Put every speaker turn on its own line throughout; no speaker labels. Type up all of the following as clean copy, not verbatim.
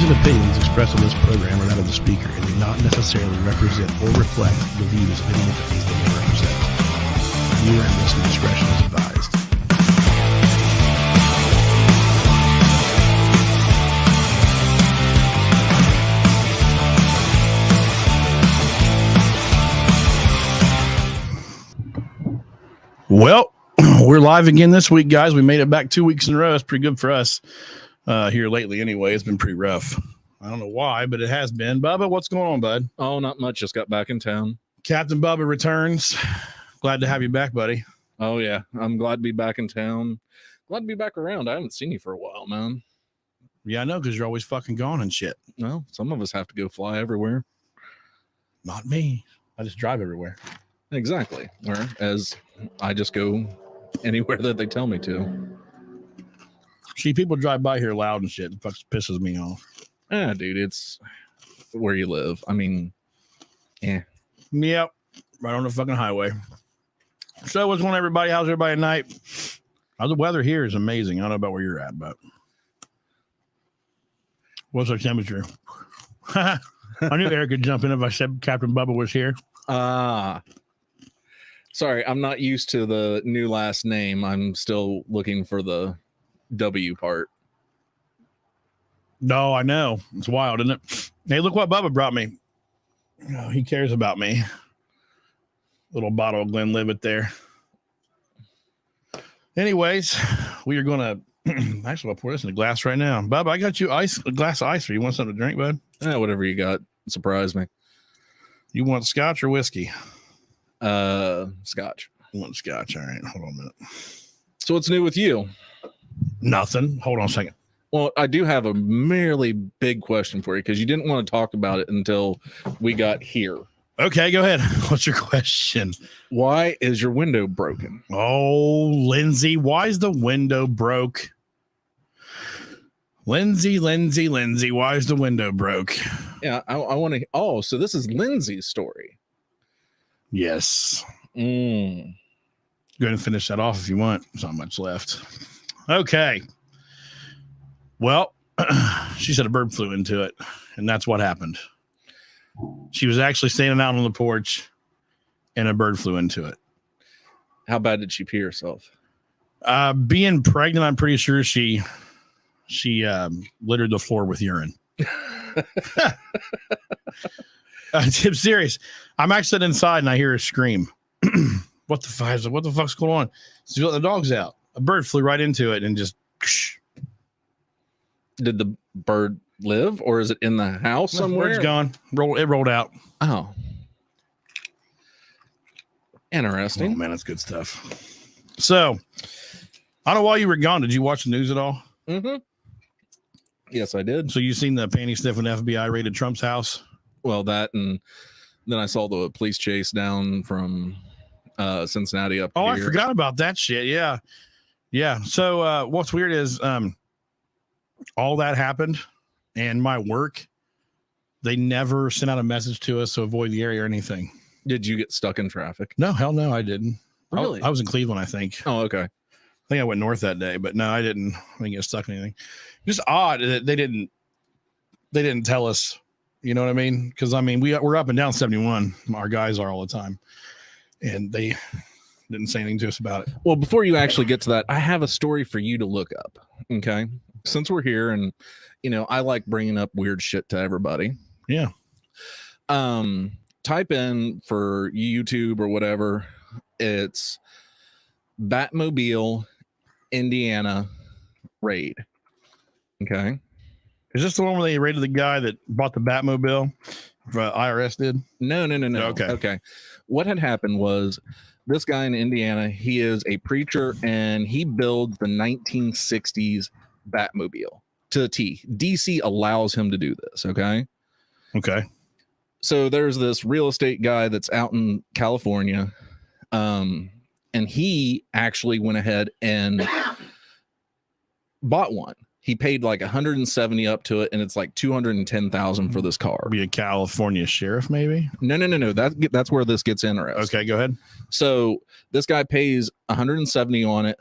and opinions expressed on this program are that of the speaker and do not necessarily represent or reflect the views of any entities they may represent. Viewer and listener discretion is advised. Well, we're live again this week, guys. We made it back 2 weeks in a row. That's pretty good for us here lately anyway. It's been pretty rough. I don't know why, but it has been. Bubba, what's going on, bud?
Oh, not much. Just got back in town.
Captain Bubba returns. Glad to have you back, buddy.
Oh, yeah. I'm glad to be back in town. Glad to be back around. I haven't seen you for a while, man.
Yeah, I know, because you're always fucking gone and shit.
No, some of us have to go fly everywhere.
Not me. I just drive everywhere.
Exactly. Whereas I just go anywhere that they tell me to.
See, people drive by here loud and shit. It fucking pisses me off.
Yeah, dude, it's where you live. I mean, yeah.
Yep. Right on the fucking highway. So what's going on, everybody? How's everybody at night? The weather here is amazing. I don't know about where you're at, but what's our temperature? I knew Eric could jump in if I said Captain Bubba was here.
Sorry, I'm not used to the new last name. I'm still looking for the W part.
No, I know. It's wild, isn't it? Hey, look what Bubba brought me. Oh, he cares about me. Little bottle of Glenlivet there. Anyways, we are going to... Actually, I'll pour this in a glass right now. Bubba, I got you a glass of ice. For you want something to drink, bud?
Whatever you got. Surprise me.
You want scotch or whiskey?
Scotch.
You want scotch. All right, hold on a minute.
So what's new with you?
Nothing. Hold on a second.
Well, I do have a merely big question for you because you didn't want to talk about it until we got here.
Okay, go ahead. What's your question?
Why is your window broken?
Oh, Lindsay, why is the window broke? Lindsay, why is the window broke?
Yeah, I want to. Oh, so this is Lindsay's story.
Yes. Go ahead and finish that off if you want. There's not much left. Okay. Well, she said a bird flew into it, and that's what happened. She was actually standing out on the porch, and a bird flew into it.
How bad did she pee herself?
Being pregnant, I'm pretty sure she littered the floor with urine. I'm serious. I'm actually sitting inside and I hear her scream. What the fuck's going on? She's letting the dogs out. A bird flew right into it and just.
Did the bird live, or is it in the house somewhere?
Bird's gone. It rolled out.
Oh, interesting.
Oh man, that's good stuff. So, I don't know why you were gone. Did you watch the news at all?
Mm-hmm. Yes, I did.
So you seen the panty sniffing FBI raided Trump's house?
Well, that, and then I saw the police chase down from Cincinnati up here.
I forgot about that shit. Yeah. So what's weird is all that happened, and my work, they never sent out a message to us to avoid the area or anything.
Did you get stuck in traffic?
No, hell no, I didn't.
Really?
I was in Cleveland, I think.
Oh, okay.
I think I went north that day, but no, I didn't get stuck in anything. Just odd that they didn't tell us, you know what I mean? Because I mean, we're up and down 71. Our guys are all the time, and they didn't say anything to us about it.
Well, before you actually get to that, I have a story for you to look up. Okay, since we're here, and I like bringing up weird shit to everybody.
Yeah.
Type in for YouTube or whatever. It's Batmobile, Indiana raid. Okay.
Is this the one where they raided the guy that bought the Batmobile? IRS did?
No. Okay. What had happened was this guy in Indiana, he is a preacher and he builds the 1960s Batmobile to the T. DC allows him to do this. Okay. So there's this real estate guy that's out in California. And he actually went ahead and bought one. He paid like 170 up to it, and it's like 210,000 for this car.
Be a California sheriff, maybe?
No. That's where this gets interesting.
Okay, go ahead.
So this guy pays 170 on it,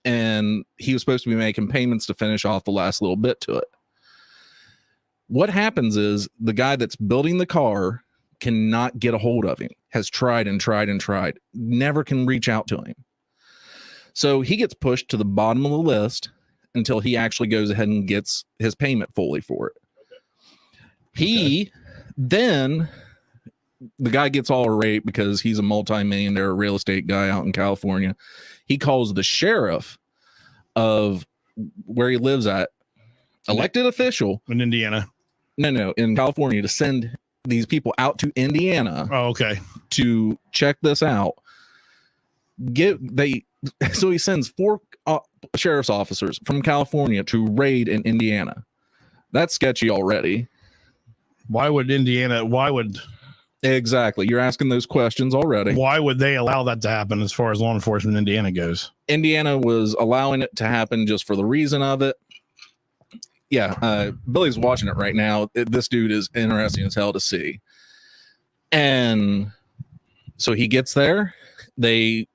and he was supposed to be making payments to finish off the last little bit to it. What happens is the guy that's building the car cannot get a hold of him, has tried and tried and tried, never can reach out to him. So he gets pushed to the bottom of the list until he actually goes ahead and gets his payment fully for it. Then the guy gets all irate because he's a multi-millionaire real estate guy out in California. He calls the sheriff of where he lives at, elected official
in Indiana.
No, in California, to send these people out to Indiana.
Oh, okay.
To check this out. So he sends 4 sheriff's officers from California to raid in Indiana. That's sketchy already.
Why would
Exactly. You're asking those questions already.
Why would they allow that to happen as far as law enforcement in Indiana goes?
Indiana was allowing it to happen just for the reason of it. Yeah, Billy's watching it right now. This dude is interesting as hell to see. And so he gets there. They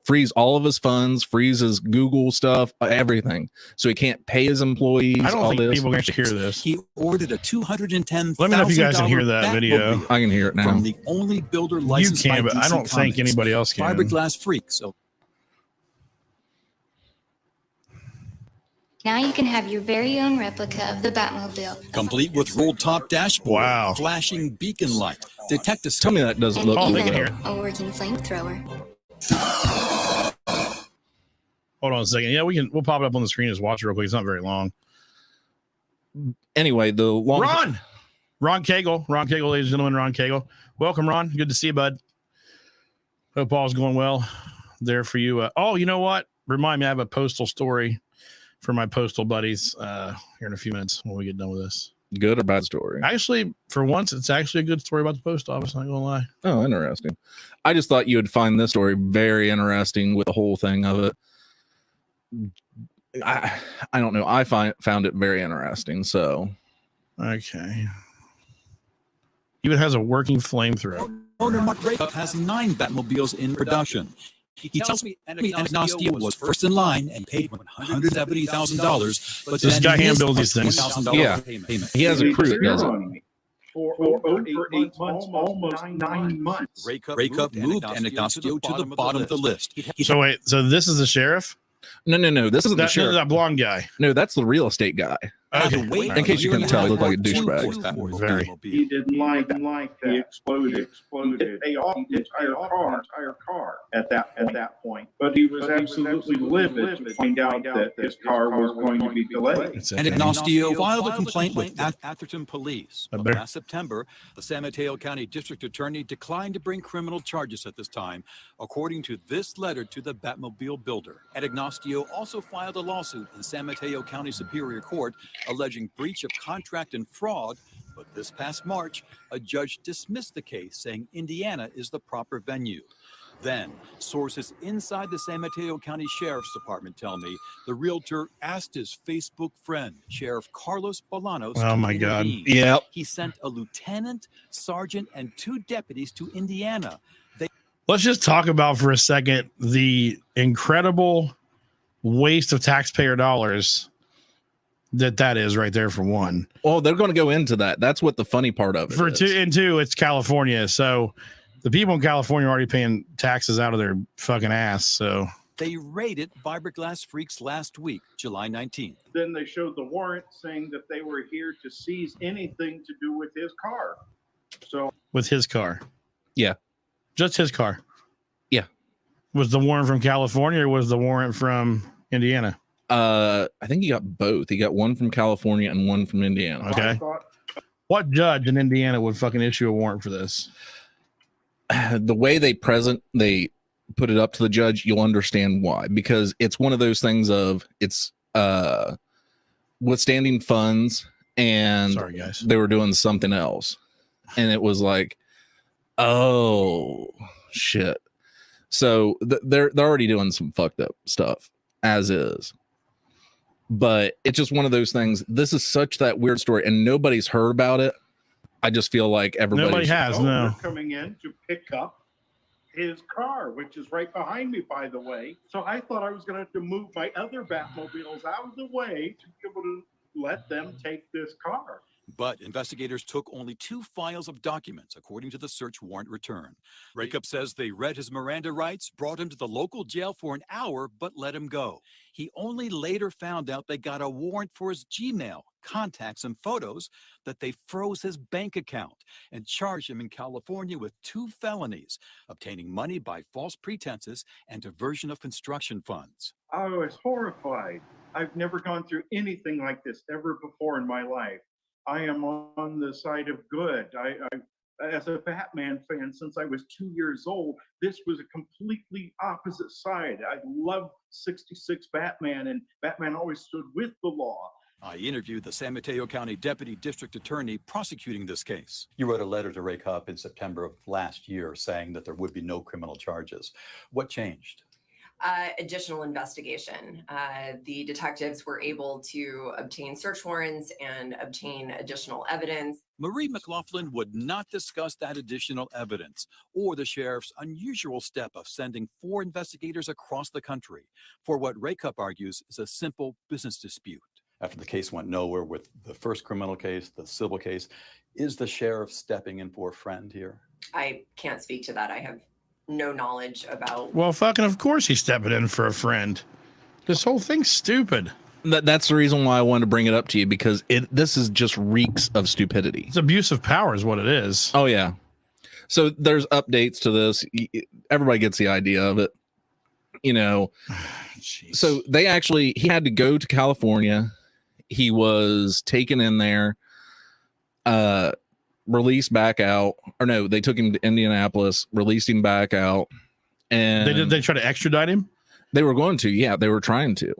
freeze all of his funds, freeze his Google stuff, everything. So he can't pay his employees.
I don't think people can actually hear this.
He ordered a $210,000.
Let me know if you guys can hear that video.
I can hear it now.
From the only builder licensed
you can,
by
but I don't think anybody else can.
Fiberglass Freaks. So
now you can have your very own replica of the Batmobile.
Complete with rolled top dashboard,
wow,
flashing beacon light, detective.
Tell me that doesn't look
they
good.
can hear it.
A working flamethrower.
Hold on a second. Yeah, we'll pop it up on the screen. Just watch it real quick. It's not very long.
Anyway, the long
Ron Cagle, ladies and gentlemen, Ron Cagle. Welcome, Ron. Good to see you, bud. Hope all's going well there for you. Oh, you know what? Remind me, I have a postal story for my postal buddies here in a few minutes when we get done with this.
Good or bad story?
Actually, for once, it's actually a good story about the post office. Not gonna lie.
Oh, interesting. I just thought you would find this story very interesting with the whole thing of it. I don't know. I found it very interesting. So,
okay. Even has a working flamethrower.
Owner Mark Raycup has 9 Batmobiles in production. He tells me Agnostia was first in line and paid $170,000. But
this guy hand builds these things.
Yeah, he has a crew that does it.
For over 8 months, almost 9 months.
Raycup moved Agnostia to the bottom of the list.
So wait, so this is the sheriff?
No. This isn't the sheriff.
That blonde guy.
No, that's the real estate guy.
Okay.
In case you couldn't tell, he looked like a douchebag.
Very.
He didn't like that. He exploded. He paid off the entire car at that point. But he was absolutely livid to find out that his car was going to be delayed.
And Agnostia filed a complaint with Atherton Police. But last September, the San Mateo County District Attorney declined to bring criminal charges at this time, according to this letter to the Batmobile builder. And Agnostia also filed a lawsuit in San Mateo County Superior Court alleging breach of contract and fraud, but this past March, a judge dismissed the case, saying Indiana is the proper venue. Then, sources inside the San Mateo County Sheriff's Department tell me the realtor asked his Facebook friend, Sheriff Carlos Bolanos,
oh my God.
Yep.
He sent a lieutenant, sergeant, and 2 deputies to Indiana.
Let's just talk about for a second the incredible waste of taxpayer dollars that is right there for one.
Well, they're going to go into that. That's what the funny part of it
for
is.
two, it's California. So the people in California are already paying taxes out of their fucking ass. So
they raided Fiberglass Freaks last week, July 19th.
Then they showed the warrant saying that they were here to seize anything to do with his car. So
with his car.
Yeah.
Just his car.
Yeah. Was
the warrant from California or was the warrant from Indiana?
I think he got both. He got one from California and one from Indiana.
Okay. What judge in Indiana would fucking issue a warrant for this?
The way they put it up to the judge, you'll understand why. Because it's one of those things of it's withstanding funds, and
sorry guys,
they were doing something else, and it was like, oh shit. So they're already doing some fucked up stuff as is. But it's just one of those things. This is such that weird story, and nobody's heard about it. I just feel like
nobody has. No,
coming in to pick up his car, which is right behind me, by the way. So I thought I was going to have to move my other Batmobiles out of the way to be able to let them take this car.
But investigators took only 2 files of documents, according to the search warrant return. Rakup says they read his Miranda rights, brought him to the local jail for an hour, but let him go. He only later found out they got a warrant for his Gmail, contacts, and photos, that they froze his bank account and charged him in California with 2 felonies, obtaining money by false pretenses and diversion of construction funds.
I was horrified. I've never gone through anything like this ever before in my life. I am on the side of good. I as a Batman fan since I was 2 years old, this was a completely opposite side. I loved 66 Batman, and Batman always stood with the law.
I interviewed the San Mateo County Deputy District Attorney prosecuting this case.
You wrote a letter to Rakup in September of last year saying that there would be no criminal charges. What changed?
Additional investigation. The detectives were able to obtain search warrants and obtain additional evidence.
Marie McLaughlin would not discuss that additional evidence or the sheriff's unusual step of sending 4 investigators across the country for what Rakup argues is a simple business dispute.
After the case went nowhere with the first criminal case, the civil case, is the sheriff stepping in for a friend here?
I can't speak to that. I have no knowledge about.
Well, fucking of course he's stepping in for a friend. This whole thing's stupid.
That's the reason why I wanted to bring it up to you, because this is just reeks of stupidity.
It's abuse of power is what it is.
Oh yeah. So there's updates to this. Everybody gets the idea of it, you know. So he had to go to California. He was taken in there, released back out, or no, they took him to Indianapolis, released him back out, and
they try to extradite him.
They were going to, yeah, they were trying to,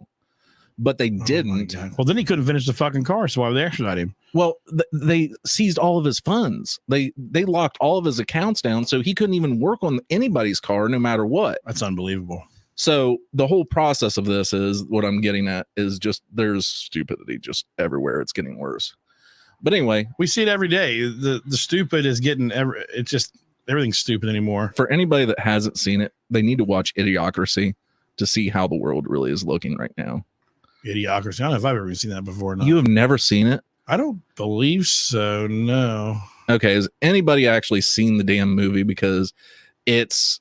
but they didn't.
Well, then he couldn't finish the fucking car, so why would they extradite him?
Well, they seized all of his funds. They locked all of his accounts down, so he couldn't even work on anybody's car, no matter what.
That's unbelievable.
So the whole process of this is what I'm getting at is just there's stupidity just everywhere. It's getting worse. But anyway,
we see it every day. The stupid is getting it's just everything's stupid anymore.
For anybody that hasn't seen it, they need to watch Idiocracy to see how the world really is looking right now.
Idiocracy. I don't know if I've ever seen that before.
You have never seen it?
I don't believe so. No.
Okay. Has anybody actually seen the damn movie? Because it's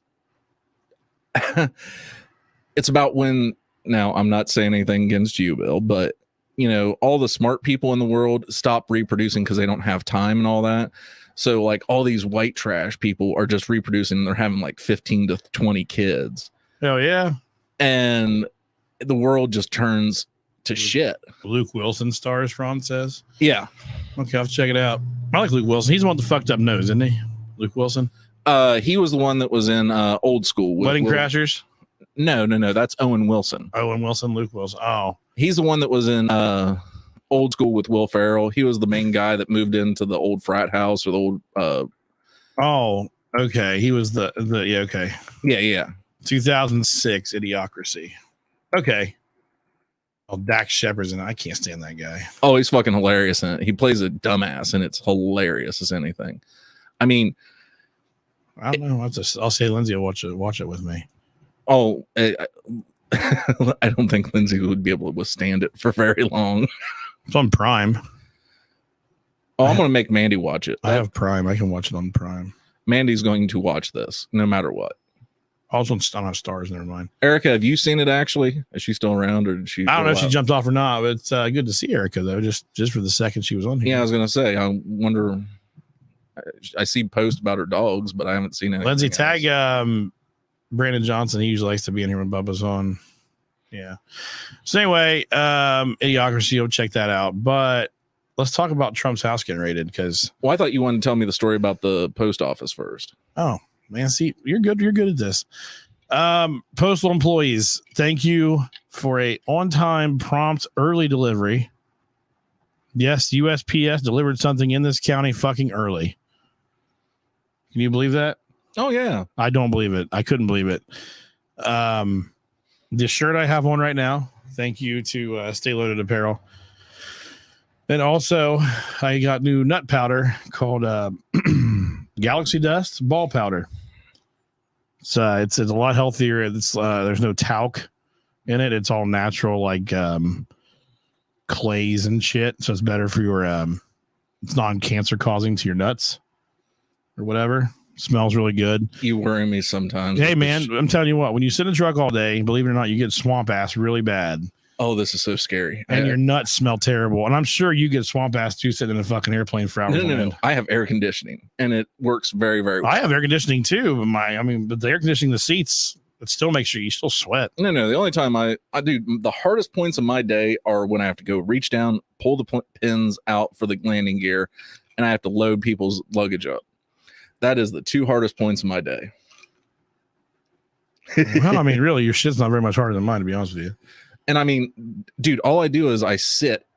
it's about when, now I'm not saying anything against you, Bill, but you know, all the smart people in the world stop reproducing because they don't have time and all that. So like all these white trash people are just reproducing and they're having like 15 to 20 kids.
Oh yeah.
And the world just turns to shit.
Luke Wilson stars, Ron says.
Yeah.
Okay, I'll check it out. I like Luke Wilson. He's the one with the fucked up nose, isn't he? Luke Wilson.
He was the one that was in Old School.
Wedding Crashers?
No. That's Owen Wilson.
Owen Wilson, Luke Wilson. Oh.
He's the one that was in Old School with Will Ferrell. He was the main guy that moved into the old frat house or the old
Oh, okay. He was the yeah, okay.
Yeah.
2006 Idiocracy. Okay. Oh, Dax Shepard's in it. I can't stand that guy.
Oh, he's fucking hilarious in it. He plays a dumbass and it's hilarious as anything. I mean,
I don't know. I'll say Lindsay will watch it with me.
Oh, I don't think Lindsay would be able to withstand it for very long.
It's on Prime.
Oh, I'm going to make Mandy watch it.
I have Prime. I can watch it on Prime.
Mandy's going to watch this no matter what.
Also, I'm on Stars. Never mind.
Erica, have you seen it actually? Is she still around or did she?
I don't know if she jumped off or not, but it's good to see Erica though. Just for the second she was on here.
Yeah, I was going to say. I wonder. I see posts about her dogs, but I haven't seen it.
Lindsay, tag Brandon Johnson. He usually likes to be in here when Bubba's on. Yeah. So anyway, Idiocracy, you'll check that out. But let's talk about Trump's house getting raided because.
Well, I thought you wanted to tell me the story about the post office first.
Oh man, see, you're good at this. Postal employees, thank you for a on-time, prompt, early delivery. Yes, USPS delivered something in this county fucking early. Can you believe that?
Oh yeah.
I don't believe it. I couldn't believe it. The shirt I have on right now. Thank you to Stay Loaded Apparel. And also, I got new nut powder called Galaxy Dust Ball Powder. It's a lot healthier. It's there's no talc in it. It's all natural, like clays and shit. So it's better for your it's non-cancer causing to your nuts or whatever. Smells really good.
You worry me sometimes.
Hey man, I'm telling you what, when you sit in a truck all day, believe it or not, you get swamp ass really bad.
Oh, this is so scary.
And your nuts smell terrible. And I'm sure you get swamp ass too sitting in a fucking airplane for hours.
No. I have air conditioning and it works very, very well.
I have air conditioning too, but the air conditioning, the seats, it still makes sure you still sweat.
No. The only time I do, the hardest points of my day are when I have to go reach down, pull the pins out for the landing gear, and I have to load people's luggage up. That is the 2 hardest points of my day.
Well, I mean, really, your shit's not very much harder than mine, to be honest with you.
And I mean, dude, all I do is I sit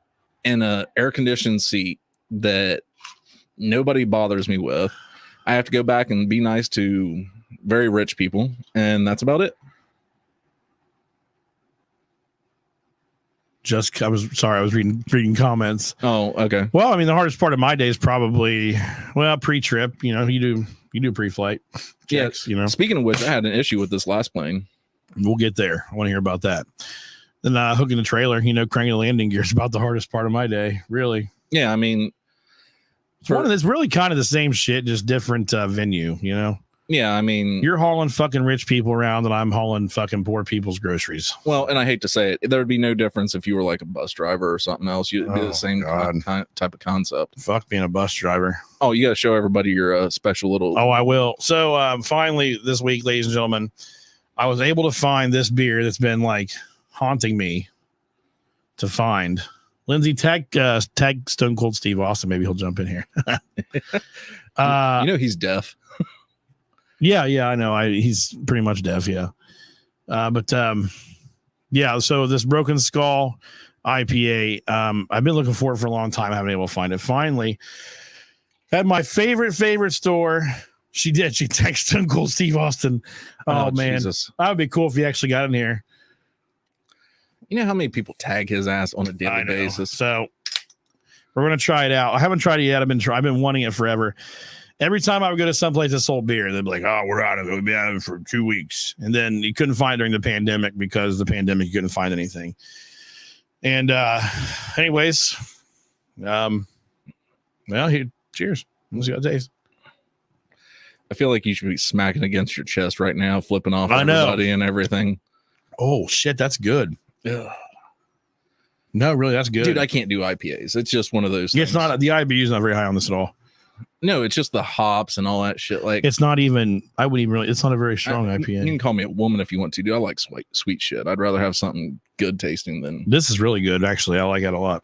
in a air conditioned seat that nobody bothers me with. I have to go back and be nice to very rich people, and that's about it.
I was reading comments.
Oh, okay.
Well, I mean, the hardest part of my day is probably, pre-trip. You do pre-flight checks.
Yeah. Speaking of which, I had an issue with this last plane.
We'll get there. I want to hear about that. Then hooking the trailer, cranking the landing gear is about the hardest part of my day. Really.
Yeah, I mean,
it's really kind of the same shit, just different venue.
Yeah, I mean,
you're hauling fucking rich people around and I'm hauling fucking poor people's groceries.
Well, and I hate to say it, there would be no difference if you were like a bus driver or something else. You'd be the same type of concept.
Fuck being a bus driver.
Oh, you got to show everybody your special little.
Oh, I will. So finally this week, ladies and gentlemen, I was able to find this beer that's been like haunting me to find. Lindsay, tag Stone Cold Steve Austin. Maybe he'll jump in here.
He's deaf.
Yeah, I know. He's pretty much deaf. Yeah. So this Broken Skull IPA, I've been looking for it for a long time. I haven't been able to find it. Finally, at my favorite store, she did. She texted Stone Cold Steve Austin. Oh man,
Jesus.
That would be cool if he actually got in here.
You know how many people tag his ass on a daily basis?
So we're gonna try it out. I haven't tried it yet. I've been wanting it forever. Every time I would go to someplace that sold beer, they'd be like, "Oh, we're out of it. We've been out of it for 2 weeks." And then you couldn't find it during the pandemic because the pandemic, you couldn't find anything. And anyways, cheers. Let's see how it tastes.
I feel like you should be smacking against your chest right now, flipping off
everybody
and everything.
Oh, shit. That's good. Ugh. No, really, that's good.
Dude, I can't do IPAs. It's just one of those things.
It's not, the IBU is not very high on this at all.
No, it's just the hops and all that shit. Like,
it's not even, I wouldn't even really, it's not a very strong IPA.
You can call me a woman if you want to, dude. I like sweet shit. I'd rather have something good tasting than.
This is really good, actually. I like it a lot.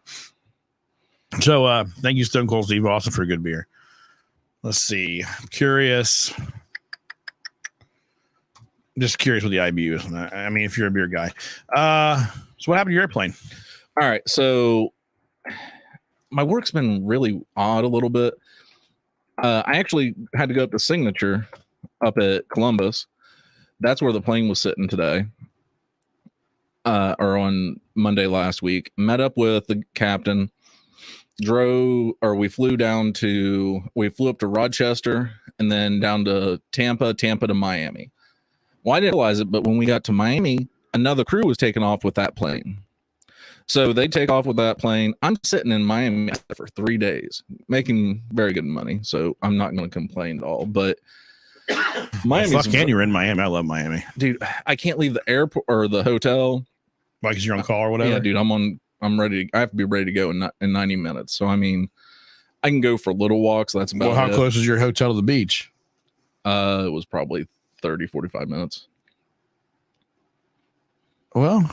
So, thank you, Stone Cold Steve Austin, for a good beer. Let's see. I'm curious. Just curious what the IBU is. I mean, if you're a beer guy. So what happened to your airplane?
All right. So my work's been really odd a little bit. I actually had to go up to Signature up at Columbus. That's where the plane was sitting today. Or on Monday last week. Met up with the captain. We flew up to Rochester and then down to Tampa to Miami. Well, I didn't realize it, but when we got to Miami, another crew was taking off with that plane. So they take off with that plane. I'm sitting in Miami for 3 days, making very good money. So I'm not going to complain at all. But
Miami, you're in Miami. I love Miami,
dude. I can't leave the airport or the hotel.
Why? Because you're on call or whatever.
Yeah, dude. I'm ready. I have to be ready to go in 90 minutes. So I mean, I can go for little walks. That's about.
Well, how close is your hotel to the beach?
It was probably 30-45 minutes.
Well,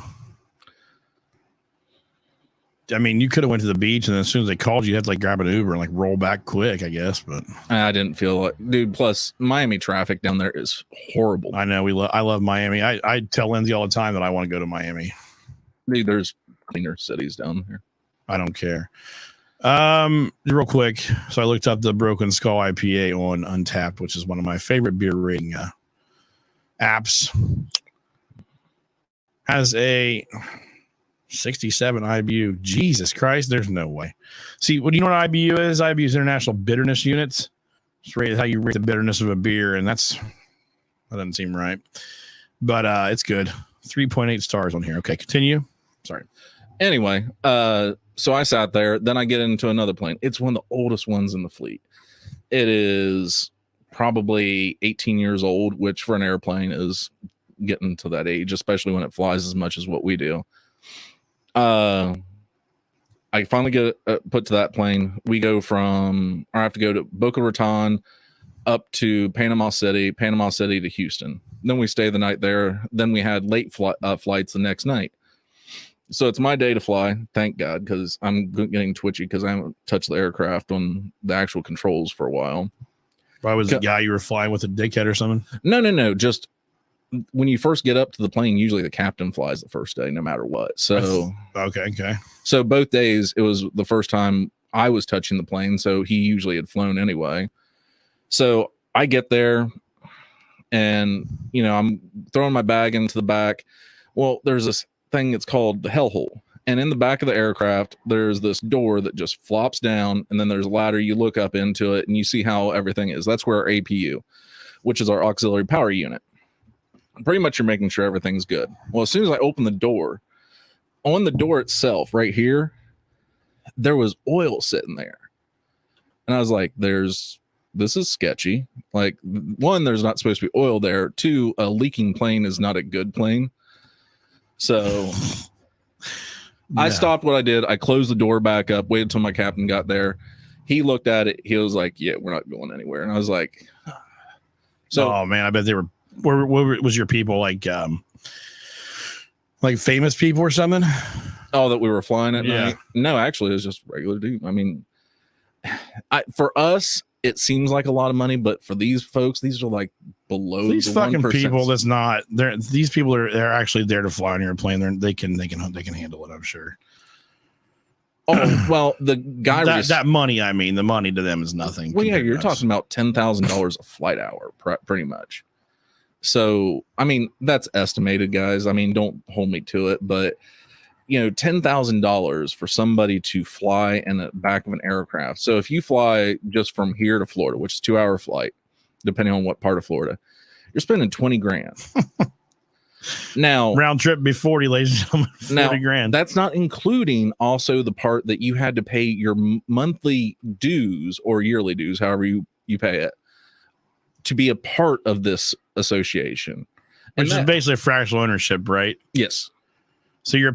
I mean, you could have went to the beach, and then as soon as they called you, had to grab an Uber and roll back quick, I guess. But
I didn't feel like, dude. Plus, Miami traffic down there is horrible.
I know. I love Miami. I tell Lindsay all the time that I want to go to Miami.
Dude, there's cleaner cities down here.
I don't care. Real quick. So I looked up the Broken Skull IPA on Untapped, which is one of my favorite beer rating apps. Has a 67 IBU. Jesus Christ, there's no way. See, what do you know what IBU is? IBU is International Bitterness Units. It's rated how you rate the bitterness of a beer, and that doesn't seem right. But it's good. 3.8 stars on here. Okay, continue. Sorry.
Anyway, So I sat there. Then I get into another plane. It's one of the oldest ones in the fleet. It is probably 18 years old, which for an airplane is getting to that age, especially when it flies as much as what we do. I finally get put to that plane. We go I have to go to Boca Raton up to Panama City to Houston. Then we stay the night there. Then we had late flights the next night. So it's my day to fly. Thank God, because I'm getting twitchy because I haven't touched the aircraft on the actual controls for a while.
Why was the guy you were flying with a dickhead or something?
No. Just when you first get up to the plane, usually the captain flies the first day, no matter what. So
okay.
So both days, it was the first time I was touching the plane. So he usually had flown anyway. So I get there and, I'm throwing my bag into the back. Well, there's this thing that's called the hellhole. And in the back of the aircraft, there's this door that just flops down. And then there's a ladder. You look up into it and you see how everything is. That's where our APU, which is our auxiliary power unit. Pretty much you're making sure everything's good. Well, as soon as I open the door, on the door itself right here, there was oil sitting there. And I was like, this is sketchy. Like, one, there's not supposed to be oil there. Two, a leaking plane is not a good plane. So I stopped what I did. I closed the door back up, waited until my captain got there. He looked at it. He was like, yeah, we're not going anywhere. And I was like, so,
oh man, I bet they were, what was your people like famous people or something?
Oh, that we were flying at
Yeah.
night? No, actually, it was just regular dude. I mean, for us, it seems like a lot of money, but for these folks, these are like below
these
the
fucking
1%.
people. That's not there. These people they're actually there to fly on your plane. They can handle it. I'm sure.
Oh well, the guy
that money. I mean, the money to them is nothing.
Well, yeah, you're talking about $10,000 a flight hour, pretty much. So, I mean, that's estimated, guys. I mean, don't hold me to it, but $10,000 for somebody to fly in the back of an aircraft. So if you fly just from here to Florida, which is a 2-hour flight, depending on what part of Florida, you're spending 20 grand. Now,
round trip be 40, ladies and gentlemen, 40 grand.
That's not including also the part that you had to pay your monthly dues or yearly dues, however you pay it, to be a part of this association.
Which is basically a fractional ownership, right?
Yes. For
those of you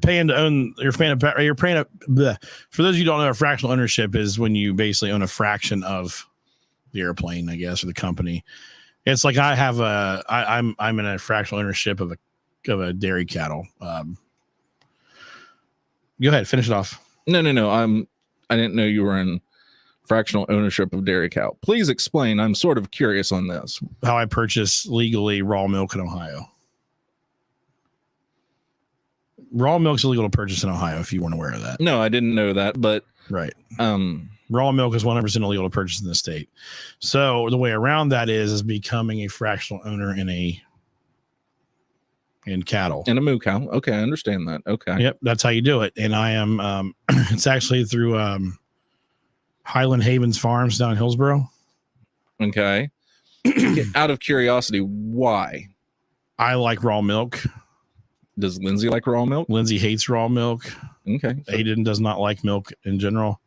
who don't know, a fractional ownership is when you basically own a fraction of the airplane, I guess, or the company. It's like I'm in a fractional ownership of a dairy cattle. Go ahead, finish it off.
No. I didn't know you were in fractional ownership of dairy cow. Please explain. I'm sort of curious on this.
How I purchase legally raw milk in Ohio. Raw milk is illegal to purchase in Ohio, if you weren't aware of that.
No, I didn't know that, but
right. Raw milk is 100% illegal to purchase in the state. So the way around that is becoming a fractional owner in cattle.
In a moo cow. Okay, I understand that. Okay.
Yep, that's how you do it. And I am it's actually through Highland Havens Farms down in Hillsboro.
Okay. Out of curiosity, why?
I like raw milk.
Does Lindsay like raw milk?
Lindsay hates raw milk.
Okay.
Aiden does not like milk in general.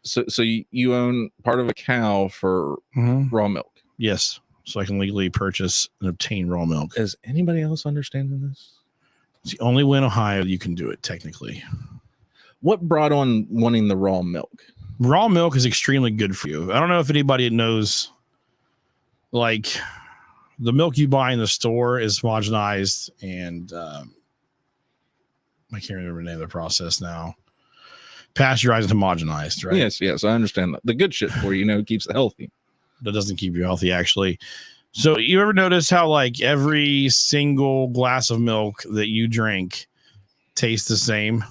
So you own part of a cow for raw milk?
Yes. So I can legally purchase and obtain raw milk.
Is anybody else understanding this?
It's the only way in Ohio you can do it, technically.
What brought on wanting the raw milk?
Raw milk is extremely good for you. I don't know if anybody knows, like, the milk you buy in the store is homogenized and I can't remember the name of the process now. Pasteurized and homogenized, right?
Yes, I understand that. The good shit for you, keeps it healthy.
That doesn't keep you healthy, actually. So you ever notice how like every single glass of milk that you drink tastes the same?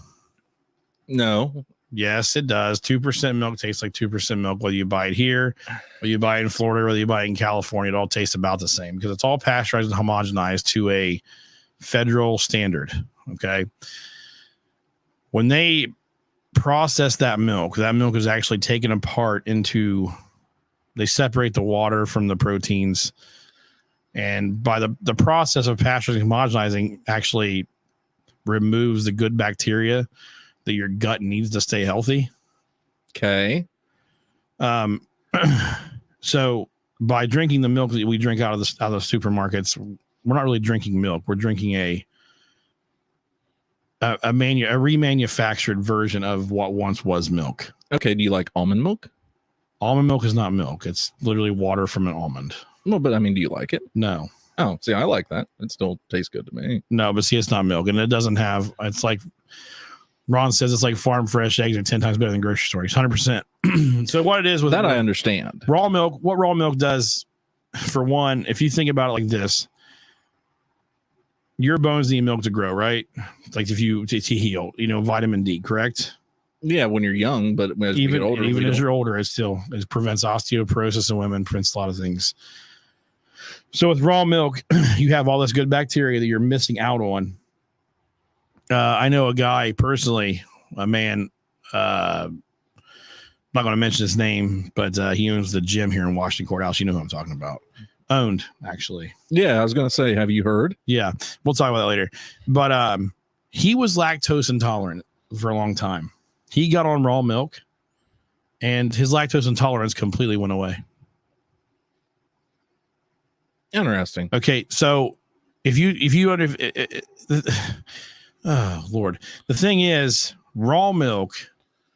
No.
Yes, it does. 2% milk tastes like 2% milk, whether you buy it here, whether you buy it in Florida, whether you buy it in California, it all tastes about the same because it's all pasteurized and homogenized to a federal standard. Okay. When they process that milk is actually taken apart they separate the water from the proteins. And by the process of pasteurizing and homogenizing actually removes the good bacteria that your gut needs to stay healthy.
Okay.
So by drinking the milk that we drink out of the supermarkets, we're not really drinking milk. We're drinking a remanufactured version of what once was milk.
Okay. Do you like almond milk?
Almond milk is not milk. It's literally water from an almond.
Well, but I mean, do you like it?
No.
Oh, see, I like that. It still tastes good to me.
No, but see, it's not milk, and it doesn't have. It's like Ron says, it's like farm fresh eggs are 10 times better than grocery stores. 100%. So what it is with
that, I understand.
Raw milk. What raw milk does, for one, if you think about it like this, your bones need milk to grow, right? Like if you to heal, vitamin D, correct?
Yeah, when you're young, but as you get older,
even as you're older, it prevents osteoporosis in women, prevents a lot of things. So with raw milk, you have all this good bacteria that you're missing out on. I know a guy personally, a man, I'm not going to mention his name, but he owns the gym here in Washington Courthouse. You know who I'm talking about. Owned, actually.
Yeah, I was going to say, have you heard?
Yeah, we'll talk about that later. But he was lactose intolerant for a long time. He got on raw milk, and his lactose intolerance completely went away.
Interesting.
Okay, so if you oh Lord, the thing is, raw milk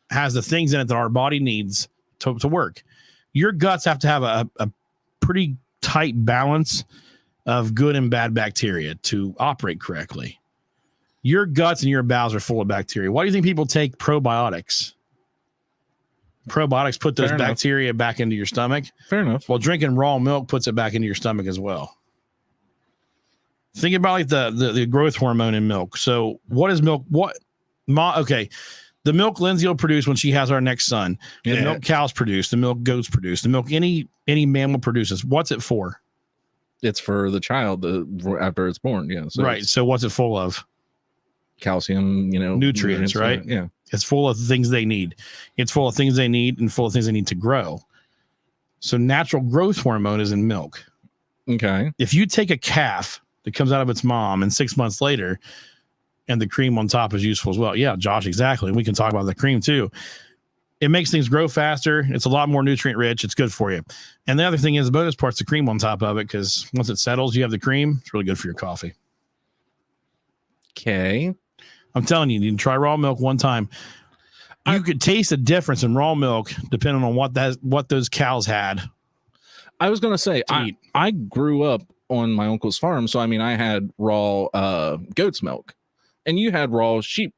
has the things in it that our body needs to work. Your guts have to have a pretty tight balance of good and bad bacteria to operate correctly. Your guts and your bowels are full of bacteria. Why do you think people take probiotics? Probiotics put those bacteria back into your stomach.
Fair enough.
Well, drinking raw milk puts it back into your stomach as well. Think about like the growth hormone in milk. So what is milk? Okay. The milk Lindsay will produce when she has our next son. The milk cows produce, the milk goats produce, the milk any mammal produces. What's it for?
It's for the child after it's born. Yeah. So
right. So what's it full of?
Calcium,
nutrients, right?
Yeah.
It's full of things they need. It's full of things they need and full of things they need to grow. So natural growth hormone is in milk.
Okay.
If you take a calf that comes out of its mom and 6 months later, and the cream on top is useful as well. Yeah, Josh, exactly. We can talk about the cream too. It makes things grow faster. It's a lot more nutrient rich. It's good for you. And the other thing is the bonus part's the cream on top of it, because once it settles, you have the cream. It's really good for your coffee.
Okay.
I'm telling you, you can try raw milk one time. You could taste the difference in raw milk depending on what those cows had.
I was going to say, I grew up on my uncle's farm. So, I mean, I had raw goat's milk, and you had raw sheep.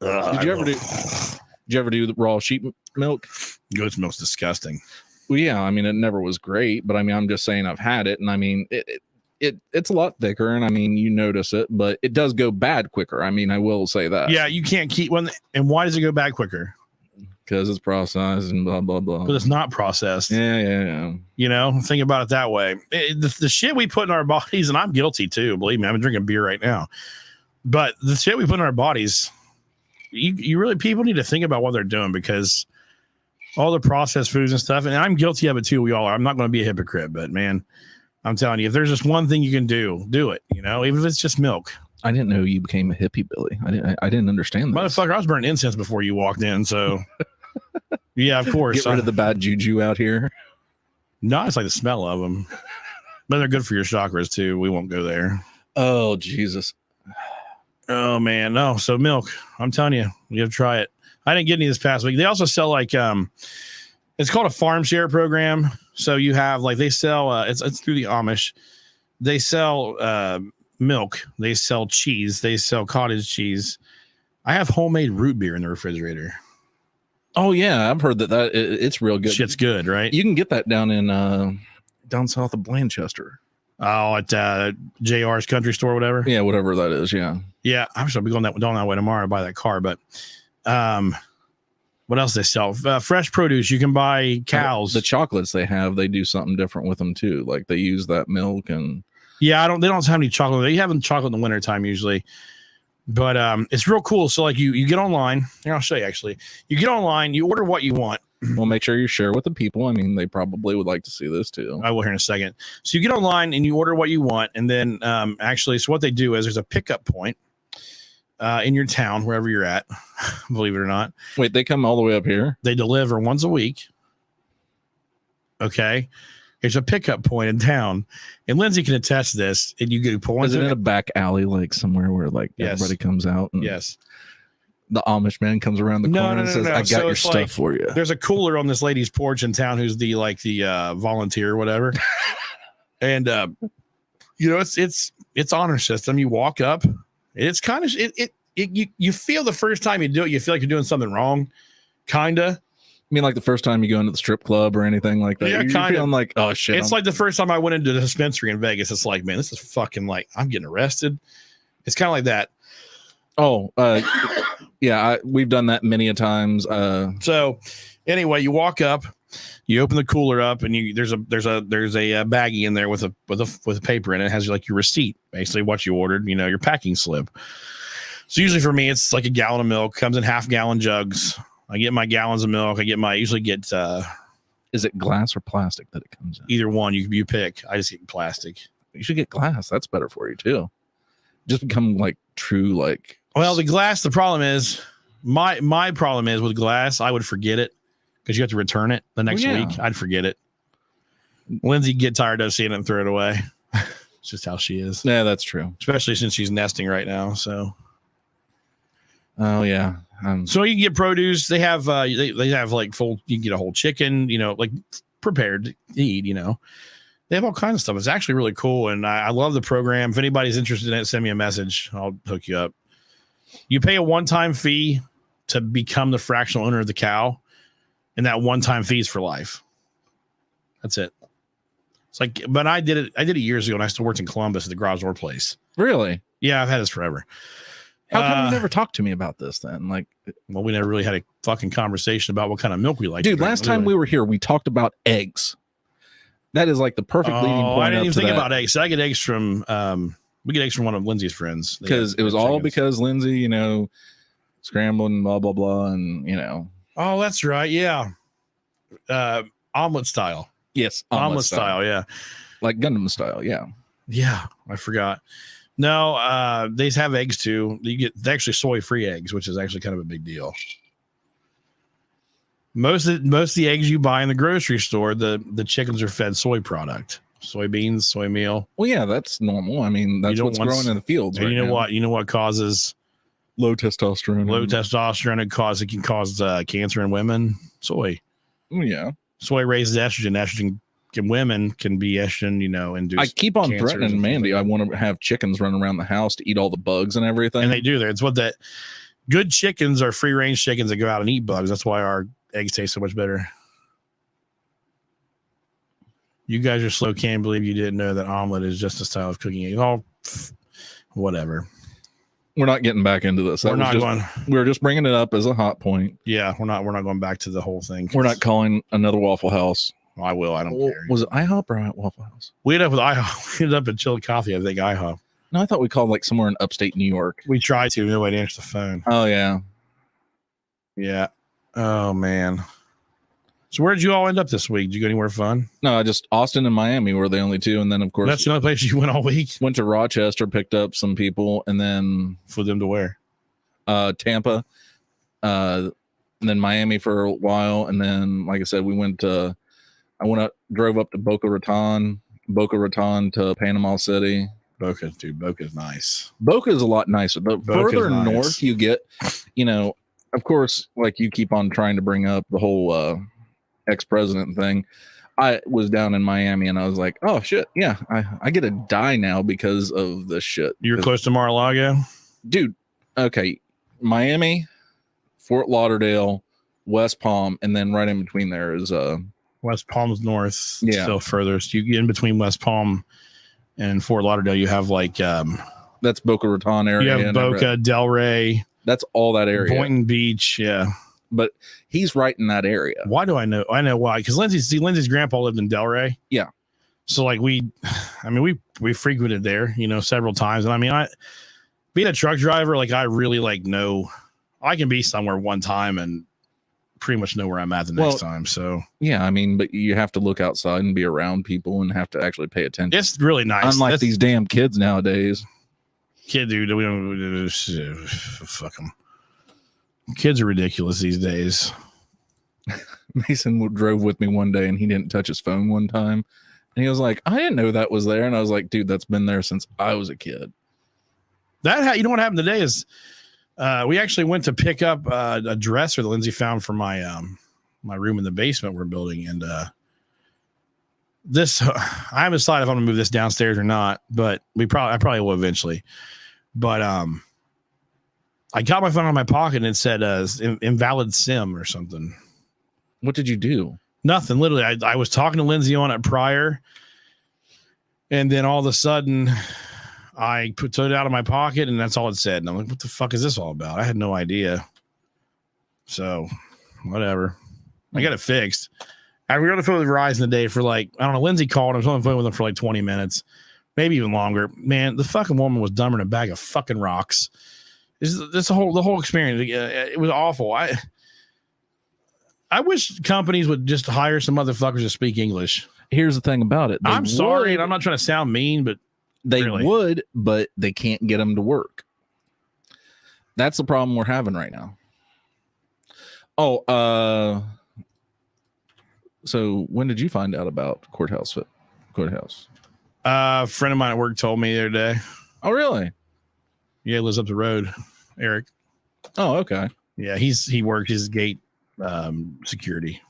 Did you ever do the raw sheep milk?
Goat's milk's disgusting.
Well, yeah. I mean, it never was great, but I mean, I'm just saying I've had it, and I mean, it's a lot thicker, and I mean, you notice it, but it does go bad quicker. I mean, I will say that.
Yeah, you can't keep one. And why does it go bad quicker?
Because it's processed and blah blah blah.
But it's not processed.
Yeah.
Think about it that way. The shit we put in our bodies, and I'm guilty too. Believe me, I'm drinking beer right now. But the shit we put in our bodies, you really, people need to think about what they're doing, because all the processed foods and stuff, and I'm guilty of it too. We all are. I'm not going to be a hypocrite, but man, I'm telling you, if there's just one thing you can do it, even if it's just milk.
I didn't know you became a hippie, Billy. I didn't understand that.
Motherfucker, I was burning incense before you walked in, so yeah, of course.
Get rid of the bad juju out here.
No, it's like the smell of them. But they're good for your chakras too. We won't go there.
Oh, Jesus.
Oh man, no. So milk, I'm telling you, you have to try it. I didn't get any this past week. They also sell like it's called a farm share program. So you have like, they sell it's through the Amish. They sell milk, they sell cheese, they sell cottage cheese. I have homemade root beer in the refrigerator.
Oh yeah, I've heard that it's real good.
Shit's good, right?
You can get that down in down south of Blanchester.
Oh, at JR's Country Store, whatever.
Yeah, whatever that is. Yeah.
I'm sure I'll be going that way tomorrow to buy that car. But what else they sell? Fresh produce. You can buy cows.
The chocolates they have, they do something different with them too. Like they use that milk and.
Yeah, they don't have any chocolate. They have chocolate in the wintertime usually. But it's real cool. So like you get online. Here, I'll show you actually. You get online, you order what you want.
Well, make sure you share with the people. I mean, they probably would like to see this too.
I will here in a second. So you get online and you order what you want. And then so what they do is there's a pickup point. in your town, wherever you're at, believe it or not.
Wait, they come all the way up here?
They deliver once a week. Okay. There's a pickup point in town, and Lindsay can attest to this. And you go pull
Is it
into
in a back alley, like somewhere where like everybody comes out? And the Amish man comes around the corner and says, "I got your stuff for you."
There's a cooler on this lady's porch in town who's the volunteer or whatever, and it's honor system. You walk up, it's kind of you feel the first time you do it, you feel like you're doing something wrong, kinda.
I mean, like the first time you go into the strip club or anything like that.
Yeah,
you're feeling like, oh shit.
It's like the first time I went into the dispensary in Vegas. It's like, man, this is fucking like I'm getting arrested. It's kind of like that.
Oh, yeah, we've done that many a times.
So anyway, you walk up, you open the cooler up, and there's a baggie in there with a paper in it. It has like your receipt, basically what you ordered, your packing slip. So usually for me, it's like a gallon of milk, comes in half-gallon jugs. I get my gallons of milk. I usually get.
Is it glass or plastic that it comes in?
Either one, you pick. I just get plastic.
You should get glass. That's better for you too. Just become like true, like.
Well, the glass. The problem is my problem is with glass. I would forget it because you have to return it the next week. I'd forget it. Lindsay get tired of seeing it and throw it away. It's just how she is.
Yeah, that's true.
Especially since she's nesting right now. So.
Oh yeah.
So you can get produce. They have they have like full. You can get a whole chicken. Like prepared to eat. They have all kinds of stuff. It's actually really cool, and I love the program. If anybody's interested in it, send me a message. I'll hook you up. You pay a one-time fee to become the fractional owner of the cow, and that one-time fee is for life. That's it. It's like, but I did it years ago, and I still worked in Columbus at the garage door place.
Really?
Yeah, I've had this forever.
How come you never talked to me about this then? Like,
well, we never really had a fucking conversation about what kind of milk we like.
Dude, last time we were here, we talked about eggs. That is like the perfect leading point.
I didn't even think about eggs. I get eggs from we get eggs from one of Lindsay's friends.
Because it was all because Lindsay, scrambling, blah blah blah, and
Oh, that's right. Yeah. Omelet style.
Yes,
omelet style. Yeah.
Like Gundam style. Yeah.
Yeah, I forgot. No, they have eggs too. You get actually soy-free eggs, which is actually kind of a big deal. Most of the eggs you buy in the grocery store, the chickens are fed soy product, soybeans, soy meal.
Well, yeah, that's normal. I mean, that's what's growing in the fields.
And you know what causes
low testosterone?
Low testosterone. It can cause cancer in women. Soy.
Oh yeah.
Soy raises estrogen. Estrogen in women can be estrogen, induced.
I keep on threatening Mandy. I want to have chickens run around the house to eat all the bugs and everything.
And they do that. It's what that good chickens are free range chickens that go out and eat bugs. That's why our eggs taste so much better. You guys are slow. Can't believe you didn't know that omelet is just a style of cooking eggs. Oh, whatever.
We're not getting back into this. We're just bringing it up as a hot point.
Yeah, we're not going back to the whole thing.
We're not calling another Waffle House.
I will. I don't care.
Was it IHOP or Waffle House?
We ended up with IHOP. We ended up at Chilled Coffee. I think IHOP.
No, I thought we called like somewhere in upstate New York.
We tried to. Nobody answered the phone.
Oh yeah.
Yeah. Oh man. So where did you all end up this week? Did you go anywhere fun?
No, just Austin and Miami were the only two, and then of course
that's the only place you went all week.
Went to Rochester, picked up some people, and then
flew them to where?
Tampa, and then Miami for a while, and then like I said, drove up to Boca Raton to Panama City.
Boca's nice.
Boca is a lot nicer. The further north you get, of course, like you keep on trying to bring up the whole ex-president thing. I was down in Miami and I was like, oh shit, yeah, I get to die now because of this shit.
You're close to Mar-a-Lago?
Dude, okay. Miami, Fort Lauderdale, West Palm, and then right in between there is
West Palm's north.
Yeah.
Still furthest. You get in between West Palm and Fort Lauderdale, you have like
that's Boca Raton area.
You have Boca, Delray.
That's all that area.
Boynton Beach, yeah.
But he's right in that area.
Why do I know? I know why. Because Lindsay's grandpa lived in Delray.
Yeah.
So like we frequented there, several times. And being a truck driver, like I really know I can be somewhere one time and pretty much know where I'm at the next time. So
yeah, but you have to look outside and be around people and have to actually pay attention.
It's really nice.
Unlike these damn kids nowadays.
Kid, dude, we don't fuck them. Kids are ridiculous these days.
Mason drove with me one day and he didn't touch his phone one time. And he was like, I didn't know that was there. And I was like, dude, that's been there since I was a kid.
You know what happened today is we actually went to pick up a dresser that Lindsay found for my my room in the basement we're building. And this, I haven't decided if I'm gonna move this downstairs or not, but I probably will eventually. But I got my phone out of my pocket and it said invalid SIM or something.
What did you do?
Nothing. Literally, I was talking to Lindsay on it prior, and then all of a sudden, I took it out of my pocket, and that's all it said. And I'm like, "What the fuck is this all about?" I had no idea. So, whatever. I got it fixed. I was on the phone with Verizon today for like, I don't know. Lindsay called. I was on the phone with them for like 20 minutes, maybe even longer. Man, the fucking woman was dumber than a bag of fucking rocks. The whole experience. It was awful. I wish companies would just hire some motherfuckers to speak English.
Here's the thing about it.
I'm sorry, and I'm not trying to sound mean, but
they
really
would, but they can't get them to work. That's the problem we're having right now. Oh, so when did you find out about courthouse?
A friend of mine at work told me the other day.
Oh, really?
Yeah, he lives up the road. Eric.
Oh, okay.
Yeah, he worked his gate security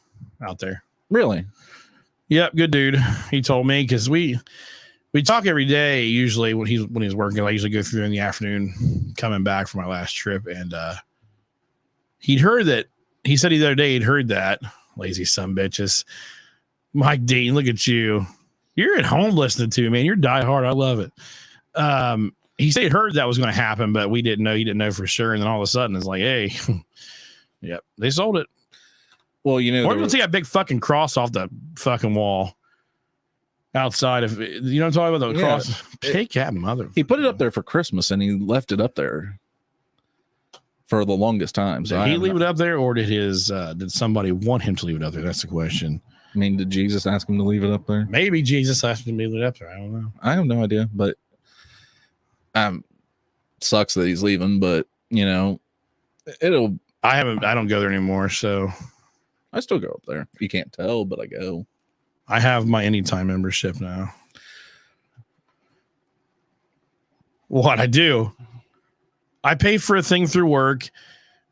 out there.
Really?
Yep, good dude. He told me because we talk every day. Usually when he's working, I usually go through in the afternoon, coming back from my last trip, and he'd heard that. He said the other day he'd heard that lazy son bitches. Mike Dean, look at you. You're at home listening to, man. You're diehard. I love it. He said he heard that was going to happen, but we didn't know. He didn't know for sure. And then all of a sudden, it's like, hey, yep, they sold it.
Well, you know,
or once he got a big fucking cross off the fucking wall outside of, you know what I'm talking about? The cross. Take that mother.
He put it up there for Christmas and he left it up there for the longest time. So
did he leave it up there, or did somebody want him to leave it up there? That's the question.
I mean, did Jesus ask him to leave it up there?
Maybe Jesus asked him to leave it up there. I don't know.
I have no idea, but sucks that he's leaving, but you know,
I don't go there anymore, so
I still go up there. You can't tell, but I go.
I have my anytime membership now. What I do, I pay for a thing through work.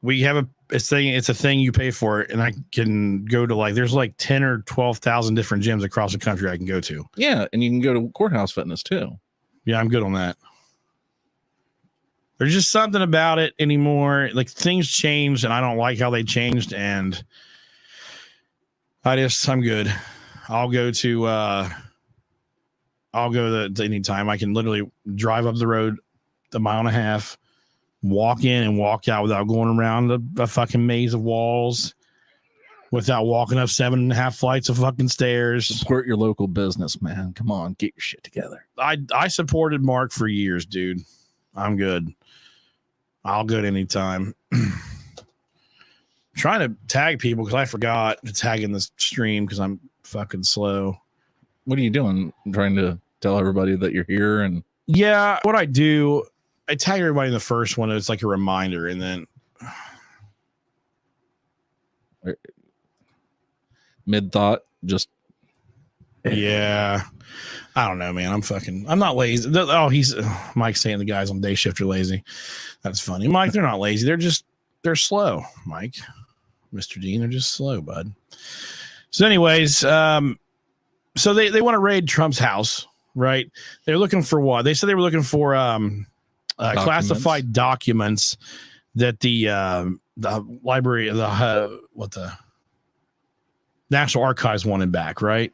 We have it's a thing you pay for it, and I can go to there's like 10 or 12,000 different gyms across the country I can go to.
Yeah, and you can go to Courthouse Fitness too.
Yeah, I'm good on that. There's just something about it anymore. Like things changed, and I don't like how they changed, and I'm good. I'll go to anytime. I can literally drive up the road a mile and a half, walk in and walk out without going around a fucking maze of walls, without walking up 7.5 flights of fucking stairs.
Support your local business, man. Come on, get your shit together.
I supported Mark for years, dude. I'm good. I'll go at any time. Trying to tag people because I forgot to tag in this stream because I'm fucking slow.
What are you doing? Trying to tell everybody that you're here? And
yeah, what I do, I tag everybody in the first one. It's like a reminder, and then
mid thought, just
yeah. I don't know, man. I'm not lazy. Mike's saying the guys on day shift are lazy. That's funny. Mike, they're not lazy. They're slow, Mike. Mr. Dean, they're just slow, bud. So anyways, so they want to raid Trump's house, right? They're looking for what? They said they were looking for classified documents that the library, the National Archives wanted back, right?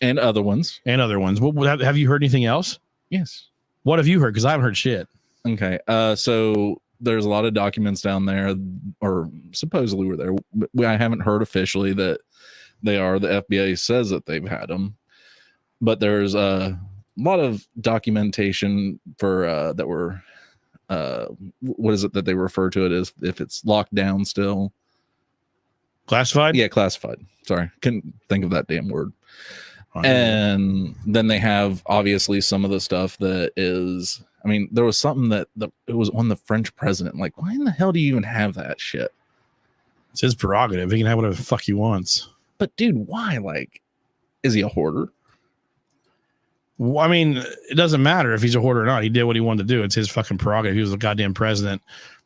And other ones.
Well, have you heard anything else?
Yes.
What have you heard? Because I haven't heard shit.
Okay. So there's a lot of documents down there, or supposedly were there. I haven't heard officially that they are. The FBI says that they've had them, but there's a lot of documentation for that were what is it that they refer to it as if it's locked down still?
Classified?
Yeah, classified. Sorry, couldn't think of that damn word. And then they have obviously some of the stuff that is, I mean, there was something that it was on the French president. Like, why in the hell do you even have that shit?
It's his prerogative. He can have whatever the fuck he wants.
But dude, why? Like, is he a hoarder?
Well, I mean, it doesn't matter if he's a hoarder or not. He did what he wanted to do. It's his fucking prerogative. He was the goddamn president.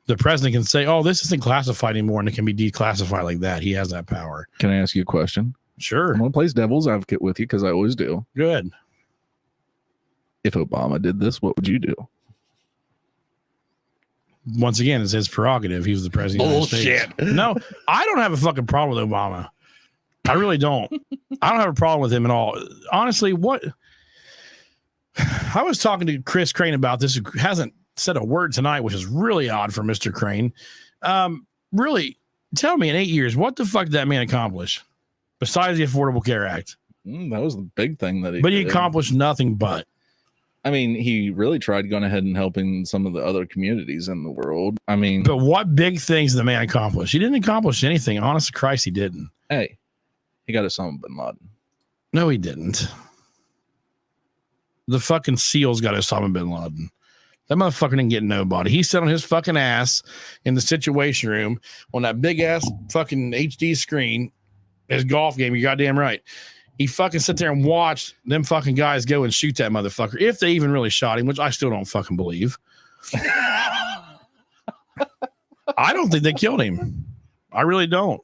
The president can say, oh, this isn't classified anymore, and it can be declassified like that. He has that power.
Can I ask you a question?
Sure.
I'm going to play devil's advocate with you because I always do.
Good.
If Obama did this, what would you do?
Once again, it's his prerogative. He was the president.
Bullshit.
Of the United States. No, I don't have a fucking problem with Obama. I really don't. I don't have a problem with him at all. Honestly, what I was talking to Chris Crane about this, who hasn't said a word tonight, which is really odd for Mr. Crane. Really, tell me in 8 years, what the fuck did that man accomplish besides the Affordable Care Act?
That was the big thing that he
But
did.
he accomplished nothing but.
I mean, he really tried going ahead and helping some of the other communities in the world. I mean,
But what big things did the man accomplish? He didn't accomplish anything. Honest to Christ, he didn't.
hey, he got Osama bin Laden.
No, he didn't. The fucking SEALs got Osama bin Laden. That motherfucker didn't get nobody. He sat on his fucking ass in the Situation Room on that big ass fucking HD screen. His golf game, you're goddamn right. He fucking sit there and watched them fucking guys go and shoot that motherfucker. If they even really shot him, which I still don't fucking believe. I don't think they killed him. I really don't.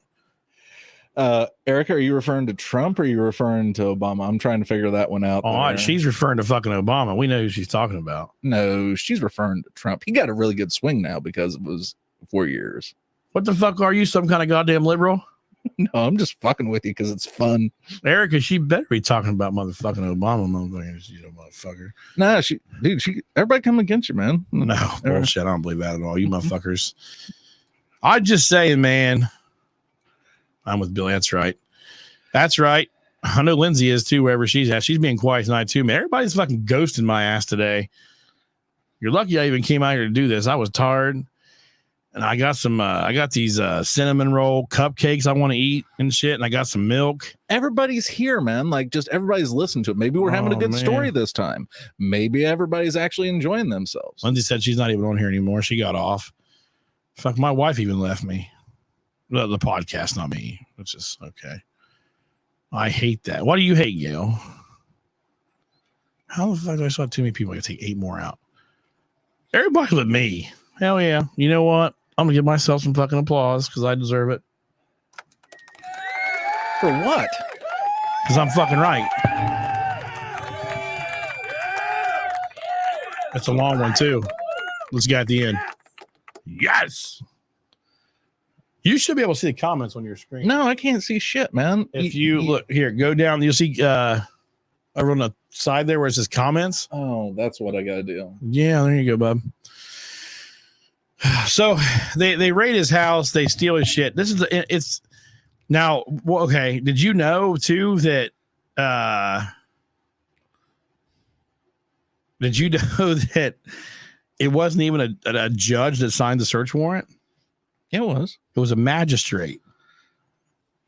Erica, are you referring to Trump or are you referring to Obama? I'm trying to figure that one out.
All right, she's referring to fucking Obama. We know who she's talking about.
No, she's referring to Trump. He got a really good swing now because it was 4 years.
What the fuck are you, some kind of goddamn liberal?
No, I'm just fucking with you because it's fun.
Erica, she better be talking about motherfucking Obama, motherfucker.
No, everybody come against you, man.
No, bullshit. I don't believe that at all. You motherfuckers. I'm just saying, man. I'm with Bill. That's right. That's right. I know Lindsay is too, wherever she's at. She's being quiet tonight too, man. Everybody's fucking ghosting my ass today. You're lucky I even came out here to do this. I was tired. And I got I got these cinnamon roll cupcakes I want to eat and shit. And I got some milk.
Everybody's here, man. Like, just everybody's listening to it. Maybe we're having a good story this time. Maybe everybody's actually enjoying themselves.
Lindsay said she's not even on here anymore. She got off. Fuck, my wife even left me. The podcast, not me, which is okay. I hate that. Why do you hate, Gail? How the fuck do I still have too many people? I gotta take 8 more out. Everybody but me. Hell yeah. You know what? I'm gonna give myself some fucking applause because I deserve it.
For what?
Because I'm fucking right. That's a long one too. Let's get at the end. Yes. You should be able to see the comments on your screen.
No, I can't see shit, man.
If you look here, go down, you'll see over on the side there where it says comments.
Oh, that's what I gotta do.
Yeah, there you go, bub. So they raid his house, they steal his shit. This is it's now okay. Did you know too that did you know that it wasn't even a judge that signed the search warrant?
It was.
It was a magistrate.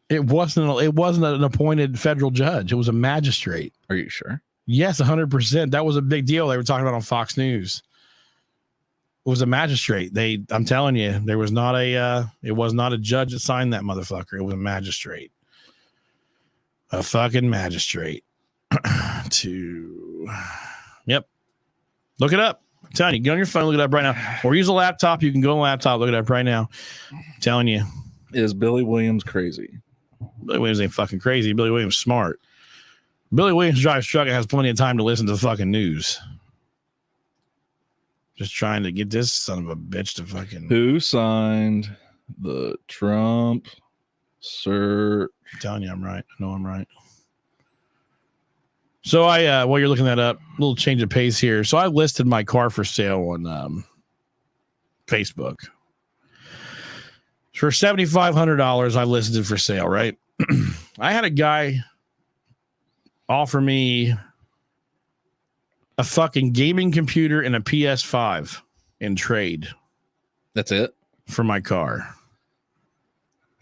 It wasn't an appointed federal judge. It was a magistrate.
Are you sure?
Yes, 100%. That was a big deal. They were talking about on Fox News. It was a magistrate. I'm telling you, there was not it was not a judge that signed that motherfucker. It was a magistrate. A fucking magistrate. Yep. Look it up. I'm telling you, get on your phone, look it up right now. Or use a laptop. You can go on a laptop, look it up right now. I'm telling you.
Is Billy Williams crazy?
Billy Williams ain't fucking crazy. Billy Williams smart. Billy Williams drives truck and has plenty of time to listen to the fucking news. Just trying to get this son of a bitch to fucking.
Who signed the Trump search?
I'm telling you, I'm right. I know I'm right. So while you're looking that up, a little change of pace here. So I listed my car for sale on Facebook. For $7,500, I listed it for sale, right? I had a guy offer me a fucking gaming computer and a PS5 in trade.
That's it?
For my car.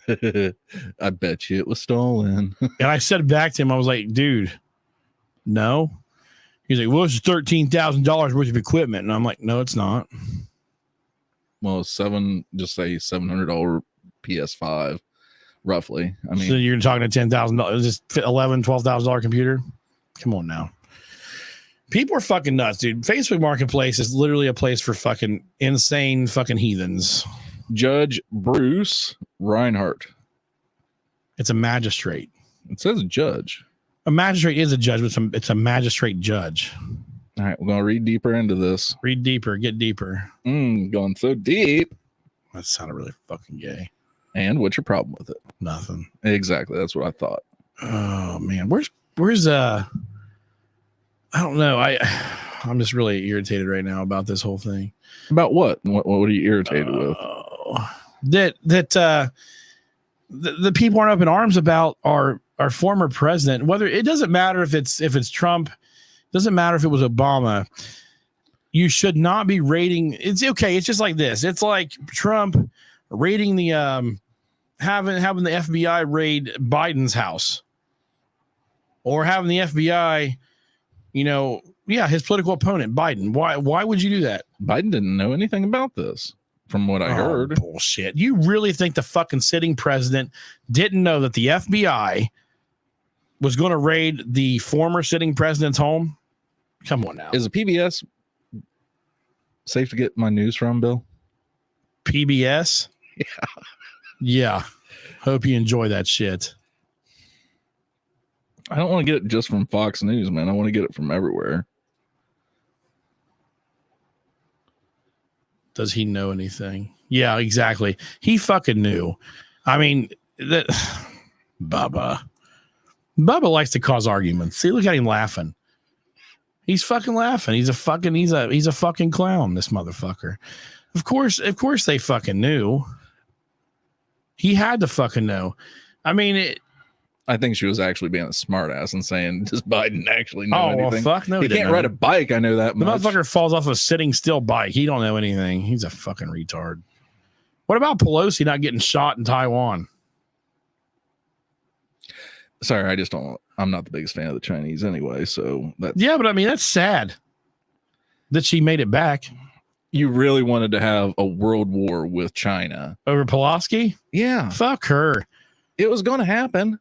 I bet you it was stolen.
And I said back to him, I was like, dude, No. He's like, well, it's $13,000 worth of equipment. And I'm like, no, it's not.
Well, just say $700 PS5, roughly. I mean,
so you're talking a $10,000, just $12,000 computer. Come on now. People are fucking nuts, dude. Facebook Marketplace is literally a place for fucking insane fucking heathens.
Judge Bruce Reinhardt.
It's a magistrate.
It says judge.
A magistrate is a judge, but it's a magistrate judge.
All right, we're going to read deeper into this.
Read deeper, get deeper.
Going so deep.
That sounded really fucking gay.
And what's your problem with it?
Nothing.
Exactly. That's what I thought.
Oh man, where's I don't know. I'm just really irritated right now about this whole thing.
About what? What are you irritated with?
That the people aren't up in arms about our former president. Whether it doesn't matter if it's Trump, doesn't matter if it was Obama. You should not be raiding. It's okay. It's just like this. It's like Trump raiding the having the FBI raid Biden's house, or having the FBI, his political opponent Biden. Why would you do that?
Biden didn't know anything about this, from what I heard.
Bullshit. You really think the fucking sitting president didn't know that the FBI was going to raid the former sitting president's home? Come on now.
Is a PBS safe to get my news from, Bill?
PBS? Yeah. Hope you enjoy that shit.
I don't want to get it just from Fox News, man. I want to get it from everywhere.
Does he know anything? Yeah, exactly. He fucking knew. I mean, Bubba likes to cause arguments. See, look at him laughing. He's fucking laughing. He's a fucking clown, this motherfucker. Of course they fucking knew. He had to fucking know. I mean,
I think she was actually being a smartass and saying, does Biden actually know anything?
Well, fuck no.
He can't ride a bike. I know that
the
much.
motherfucker falls off a sitting still bike. He don't know anything. He's a fucking retard. What about Pelosi not getting shot in Taiwan?
Sorry, I'm not the biggest fan of the Chinese anyway. So
yeah, but I mean, that's sad that she made it back.
You really wanted to have a world war with China
Over Pelosi?
Yeah.
Fuck her.
It was going to happen.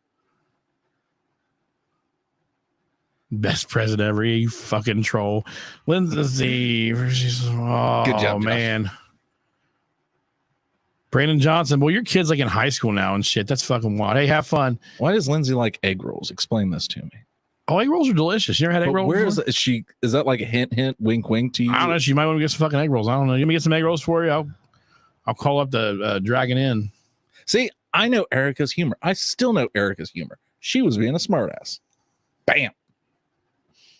Best president ever, you fucking troll. Lindsay.
Good job, Josh.
Man. Brandon Johnson. Well, your kid's like in high school now and shit. That's fucking wild. Hey, have fun.
Why does Lindsay like egg rolls? Explain this to me.
Oh, egg rolls are delicious. You ever had egg rolls?
Where is that like a hint, wink, wink to you?
I don't know. She might want to get some fucking egg rolls. I don't know. You want me to get some egg rolls for you? I'll call up the Dragon Inn.
See, I know Erica's humor. I still know Erica's humor. She was being a smartass. Bam.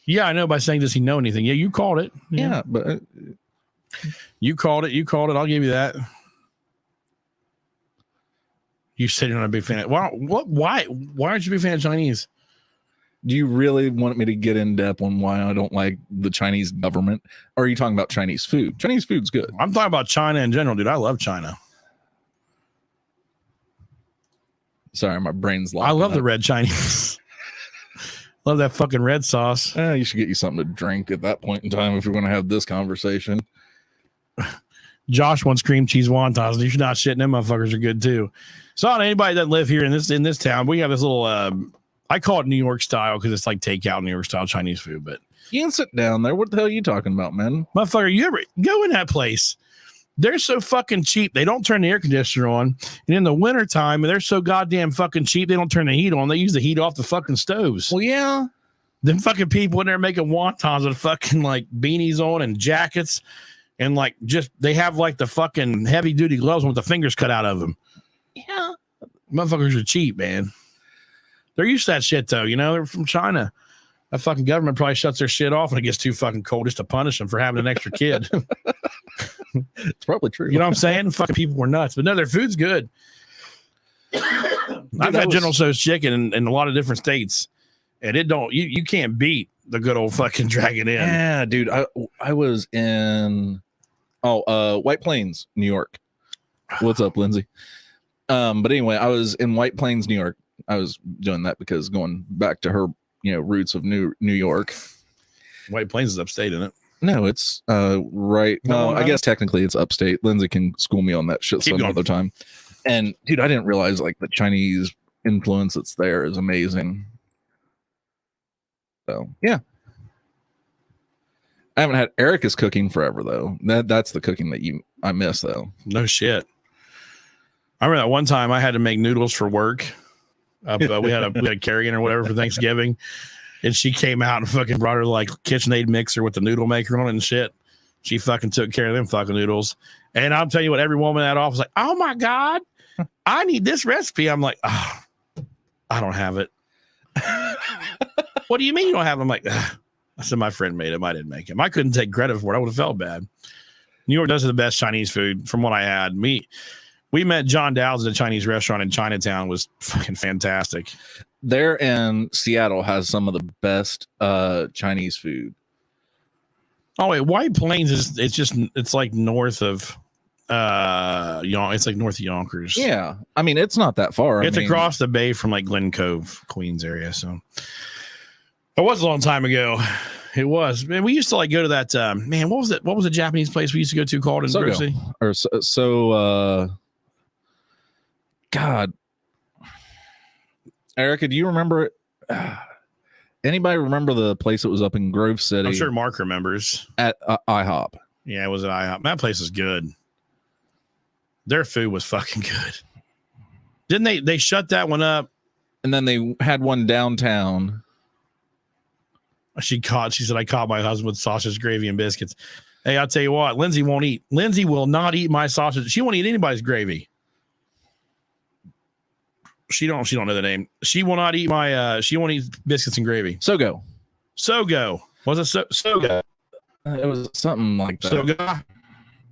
Yeah, I know by saying, does he know anything? Yeah, you called it.
Yeah, but
you called it. I'll give you that. You said you're not a big fan. Why aren't you a big fan of Chinese?
Do you really want me to get in depth on why I don't like the Chinese government? Or are you talking about Chinese food? Chinese food's good.
I'm talking about China in general, dude. I love China.
Sorry, my brain's locked.
I love the red Chinese. Love that fucking red sauce.
You should get you something to drink at that point in time if you're going to have this conversation.
Josh wants cream cheese wontons. You should not shit. Them motherfuckers are good too. So anybody that live here in this town, we have this little I call it New York style because it's like takeout New York style Chinese food. But
you can sit down there. What the hell are you talking about, man?
Motherfucker, you ever go in that place? They're so fucking cheap. They don't turn the air conditioner on. And in the wintertime, they're so goddamn fucking cheap, they don't turn the heat on. They use the heat off the fucking stoves.
Well, yeah.
Them fucking people in there making wontons with fucking like beanies on and jackets. And like they have like the fucking heavy duty gloves with the fingers cut out of them.
Yeah.
Motherfuckers are cheap, man. They're used to that shit though. They're from China. That fucking government probably shuts their shit off when it gets too fucking cold just to punish them for having an extra kid.
It's probably true.
You know what I'm saying? Fucking people were nuts. But no, their food's good. I've had General Tso's chicken in a lot of different states. And you can't beat the good old fucking Dragon Inn.
Yeah, dude. I was in White Plains, New York. What's up, Lindsay? But anyway, I was in White Plains, New York. I was doing that because going back to her roots of New York.
White Plains is upstate, isn't it?
No, it's right.
No,
No, I guess technically it's upstate. Lindsay can school me on that shit
Keep
some
going.
other time. And dude, I didn't realize like the Chinese influence that's there is amazing. So yeah. I haven't had Erica's cooking forever though. That's the cooking that I miss though.
No shit. I remember that one time I had to make noodles for work. We had a carrion or whatever for Thanksgiving, and she came out and fucking brought her like KitchenAid mixer with the noodle maker on it and shit. She fucking took care of them fucking noodles. And I'll tell you what, every woman in that office was like, "Oh my god, I need this recipe." I'm like, "Oh, I don't have it." What do you mean you don't have it? I'm like, "Ugh." I said my friend made him. I didn't make him. I couldn't take credit for it. I would have felt bad. New York does have the best Chinese food from what I had. We met John Dowd's at a Chinese restaurant in Chinatown. It was fucking fantastic.
There in Seattle has some of the best Chinese food.
Oh wait, White Plains it's like north of it's like north of Yonkers.
Yeah. I mean, it's not that far.
It's across the bay from like Glen Cove, Queens area. So it was a long time ago. It was. Man, we used to like go to that man, what was it? What was the Japanese place we used to go to called in Grove City?
Or God, Erica, do you remember it? Anybody remember the place that was up in Grove City?
I'm sure Mark remembers.
At IHOP.
Yeah, it was at IHOP. That place is good. Their food was fucking good. Didn't they shut that one up?
And then they had one downtown.
She said, I caught my husband with sausage, gravy, and biscuits. Hey, I'll tell you what, Lindsay won't eat. Lindsay will not eat my sausage. She won't eat anybody's gravy. She don't know the name. She will not eat she won't eat biscuits and gravy.
Sogo.
Was it Sogo?
It was something like that.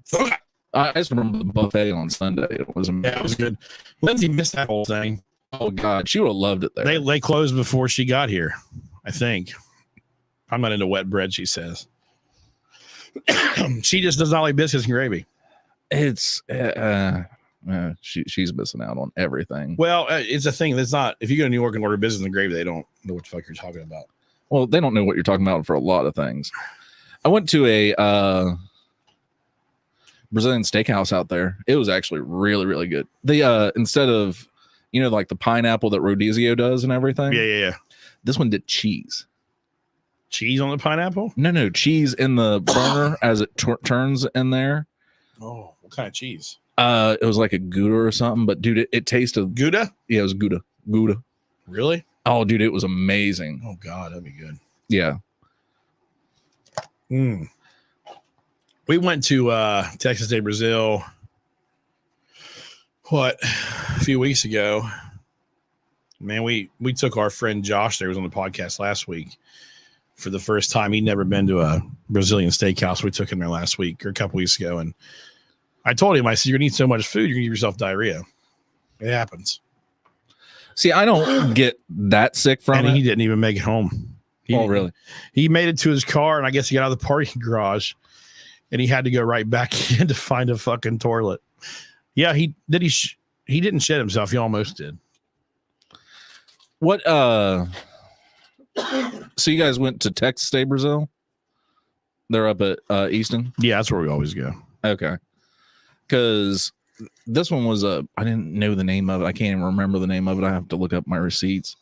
Soga.
I just remember the buffet on Sunday. It was amazing.
Yeah, it was good. Lindsay missed that whole thing.
Oh God, she would have loved it there.
They closed before she got here, I think. I'm not into wet bread, she says. She just does not like biscuits and gravy.
It's she's missing out on everything.
Well, it's a thing that's not. If you go to New York and order biscuits and gravy, they don't know what the fuck you're talking about.
Well, they don't know what you're talking about for a lot of things. I went to a Brazilian steakhouse out there. It was actually really, really good. They instead of like the pineapple that Rodizio does and everything.
Yeah.
This one did cheese.
Cheese on the pineapple?
No, cheese in the burner as it turns in there.
Oh, what kind of cheese?
It was like a Gouda or something, but dude, it tasted
Gouda?
Yeah, it was Gouda.
Really?
Oh, dude, it was amazing.
Oh God, that'd be good.
Yeah.
We went to Texas de Brazil a few weeks ago. Man, we took our friend Josh there, was on the podcast last week for the first time. He'd never been to a Brazilian steakhouse. We took him there last week or a couple weeks ago, and I told him, I said, you're gonna eat so much food, you're gonna give yourself diarrhea. It happens.
See, I don't get that sick from it.
He didn't even make it home.
Really?
He made it to his car, and I guess he got out of the parking garage, and he had to go right back in to find a fucking toilet. Yeah, he didn't shit himself. He almost did.
What? So you guys went to Texas de Brazil? They're up at Easton?
Yeah, that's where we always go.
Okay. Because this one was I didn't know the name of it. I can't even remember the name of it. I have to look up my receipts.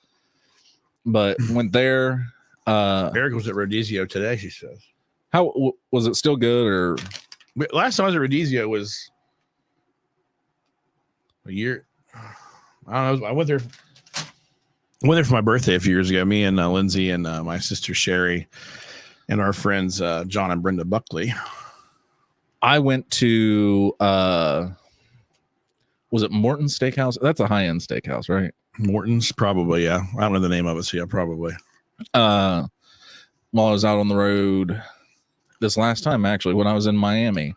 But went there.
Eric was at Rodizio today, she says.
How was it still good? Or
last time I was at Rodizio was a year. I don't know. I went there for my birthday a few years ago. Me and Lindsay and my sister Sherry and our friends John and Brenda Buckley.
I went to was it Morton's Steakhouse? That's a high-end steakhouse, right?
Morton's, probably, yeah. I don't know the name of it, so yeah, probably.
While I was out on the road this last time, actually, when I was in Miami,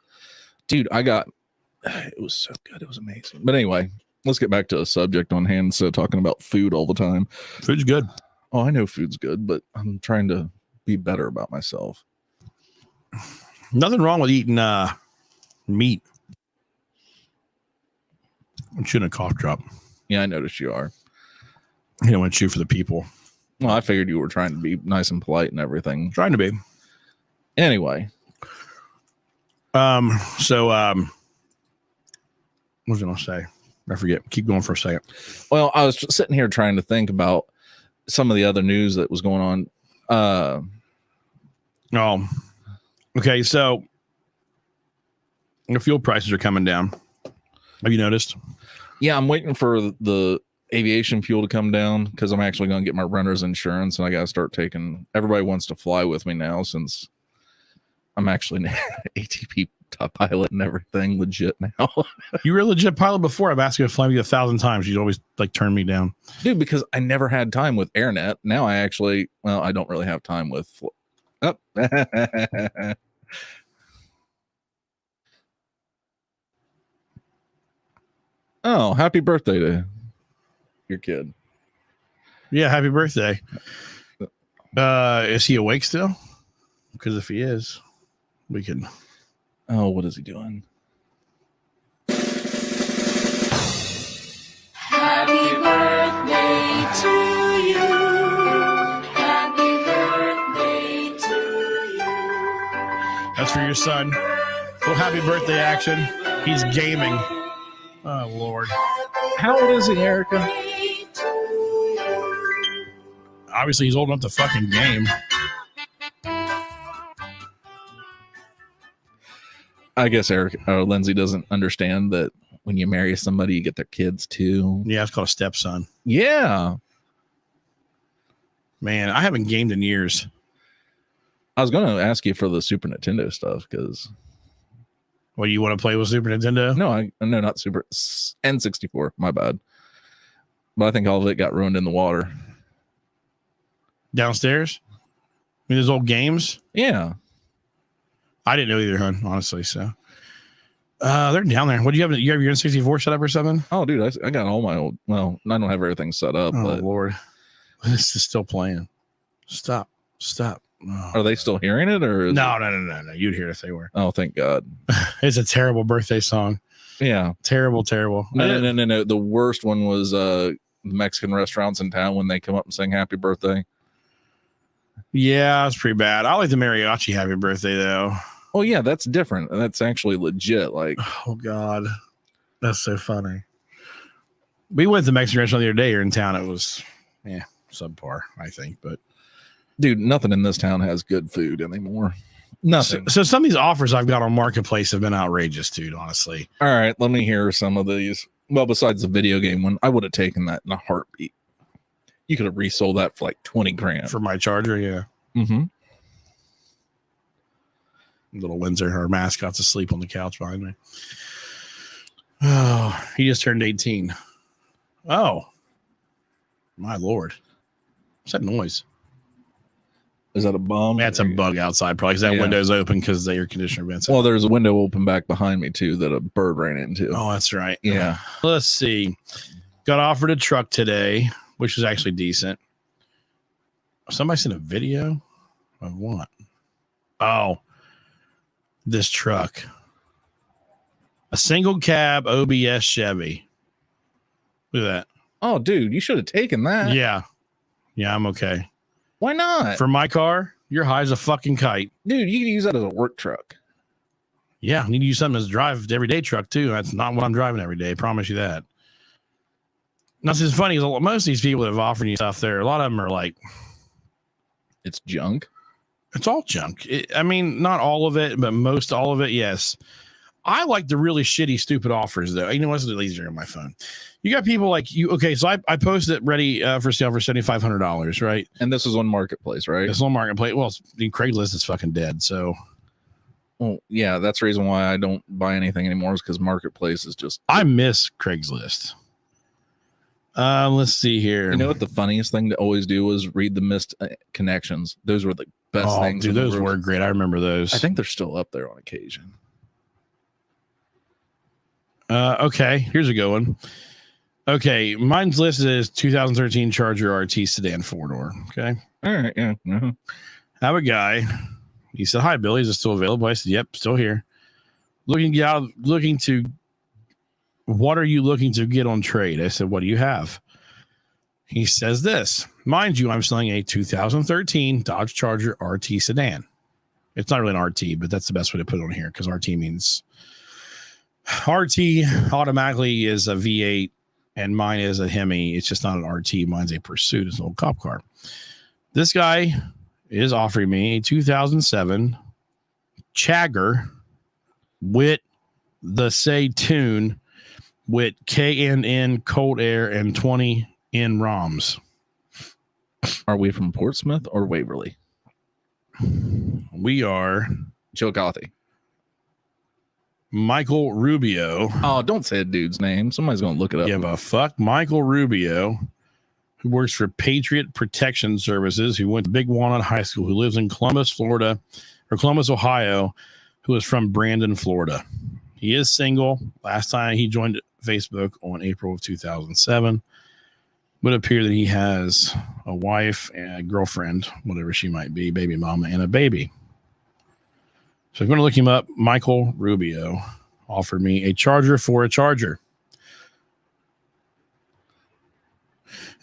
dude, it was so good. It was amazing. But anyway, let's get back to the subject on hand instead of talking about food all the time.
Food's good.
Oh, I know food's good, but I'm trying to be better about myself.
Nothing wrong with eating meat. I'm chewing a cough drop.
Yeah, I noticed you are.
You don't want to chew for the people.
Well, I figured you were trying to be nice and polite and everything.
Trying to be.
Anyway.
So what was I going to say? I forget. Keep going for a second.
Well, I was just sitting here trying to think about some of the other news that was going on.
Okay. So the fuel prices are coming down. Have you noticed?
Yeah, I'm waiting for the aviation fuel to come down because I'm actually going to get my renter's insurance, and I got to start taking. Everybody wants to fly with me now since I'm actually an ATP top pilot and everything legit now.
You were a legit pilot before. I've asked you to fly me 1,000 times. You'd always like turn me down,
dude, because I never had time with AirNet. Now I actually, well, I don't really have time with. Oh, happy birthday to your kid.
Yeah, happy birthday. Is he awake still? Because if he is, we can.
Oh, what is he doing?
Happy birthday to you. Happy birthday to you.
That's for your son. Well, happy birthday action. He's gaming. Oh, Lord.
How old is he, Erica?
Obviously, he's old enough to fucking game.
I guess Lindsay doesn't understand that when you marry somebody, you get their kids too.
Yeah, it's called a stepson.
Yeah.
Man, I haven't gamed in years.
I was going to ask you for the Super Nintendo stuff because.
Well, you want to play with Super Nintendo?
No, not Super N64. My bad. But I think all of it got ruined in the water.
Downstairs? I mean, those old games?
Yeah.
I didn't know either, hon, honestly. So they're down there. What do you have? You have your N64 set up or something?
Oh, dude, I got all my old. Well, I don't have everything set up.
Oh,
but
Lord. This is still playing. Stop. Oh.
Are they still hearing it or?
No. You'd hear it if they were.
Oh, thank God.
It's a terrible birthday song.
Yeah.
Terrible.
No. The worst one was Mexican restaurants in town when they come up and sing happy birthday.
Yeah, it's pretty bad. I like the mariachi happy birthday, though.
Oh, yeah, that's different. That's actually legit. Like,
oh, God. That's so funny. We went to the Mexican restaurant the other day here in town. It was, subpar, I think. But,
dude, nothing in this town has good food anymore. Nothing.
So some of these offers I've got on Marketplace have been outrageous, dude, honestly.
All right, let me hear some of these. Well, besides the video game one, I would have taken that in a heartbeat. You could have resold that for like 20 grand.
For my charger, yeah.
Mm-hmm.
Little Windsor, her mascot's asleep on the couch behind me. Oh, he just turned 18. Oh, my Lord. What's that noise?
Is that a bomb?
That's a bug outside, probably, because that window's open because the air conditioner vents.
Well, there's a window open back behind me, too, that a bird ran into.
Oh, that's right.
Yeah.
Let's see. Got offered a truck today, which was actually decent. Somebody sent a video of what? Oh, this truck. A single cab OBS Chevy. Look at that.
Oh, dude, you should have taken that.
Yeah. Yeah, I'm okay.
Why not?
For my car, you're high as a fucking kite.
Dude, you can use that as a work truck.
Yeah, I need to use something as a drive everyday truck, too. That's not what I'm driving every day. I promise you that. Now, it's funny. Most of these people that have offered you stuff there, a lot of them are like,
it's junk.
It's all junk. I mean, not all of it, but most all of it, yes. I like the really shitty, stupid offers, though. You know what's easier on my phone? You got people like you. Okay, so I posted it ready for sale for $7,500, right?
And this is on Marketplace, right?
It's on Marketplace. Well, Craigslist is fucking dead. So,
well, yeah, that's the reason why I don't buy anything anymore is because Marketplace is just.
I miss Craigslist. Let's see here.
You know what the funniest thing to always do was read the missed connections. Those were the best things.
Dude, those were great. I remember those.
I think they're still up there on occasion.
Okay, here's a good one. Okay, mine's listed as 2013 Charger RT sedan 4-door. Okay.
All right. Yeah. Uh-huh.
Have a guy. He said, "Hi, Billy. Is it still available?" I said, "Yep, still here." What are you looking to get on trade? I said, "What do you have?" He says this. Mind you, I'm selling a 2013 Dodge Charger RT sedan. It's not really an RT, but that's the best way to put it on here because RT means RT automatically is a V8 and mine is a Hemi. It's just not an RT. Mine's a Pursuit. It's an old cop car. This guy is offering me a 2007 Chagger with the Say tune with KNN cold air and 20 in ROMs.
Are we from Portsmouth or Waverly?
We are
Chillicothe.
Michael Rubio.
Oh, don't say a dude's name. Somebody's going to look it up.
Give a fuck. Michael Rubio, who works for Patriot Protection Services, who went to Big Walnut High School, who lives in Columbus, Florida, or Columbus, Ohio, who is from Brandon, Florida. He is single. Last time he joined Facebook on April of 2007. Would appear that he has a wife and a girlfriend, whatever she might be, baby mama, and a baby. So I'm going to look him up. Michael Rubio offered me a charger for a charger.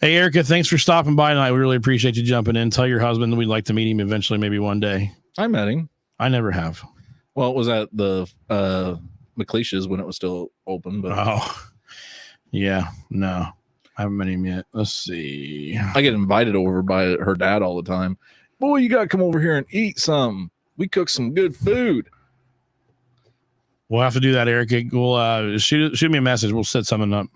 Hey, Erica, thanks for stopping by tonight. We really appreciate you jumping in. Tell your husband that we'd like to meet him eventually, maybe one day.
I met him.
I never have.
Well, it was at the McLeish's when it was still open. But
Oh, yeah, no. I haven't met him yet. Let's see.
I get invited over by her dad all the time. Boy, you got to come over here and eat some. We cook some good food.
We'll have to do that, Erica. We'll shoot me a message. We'll set something up.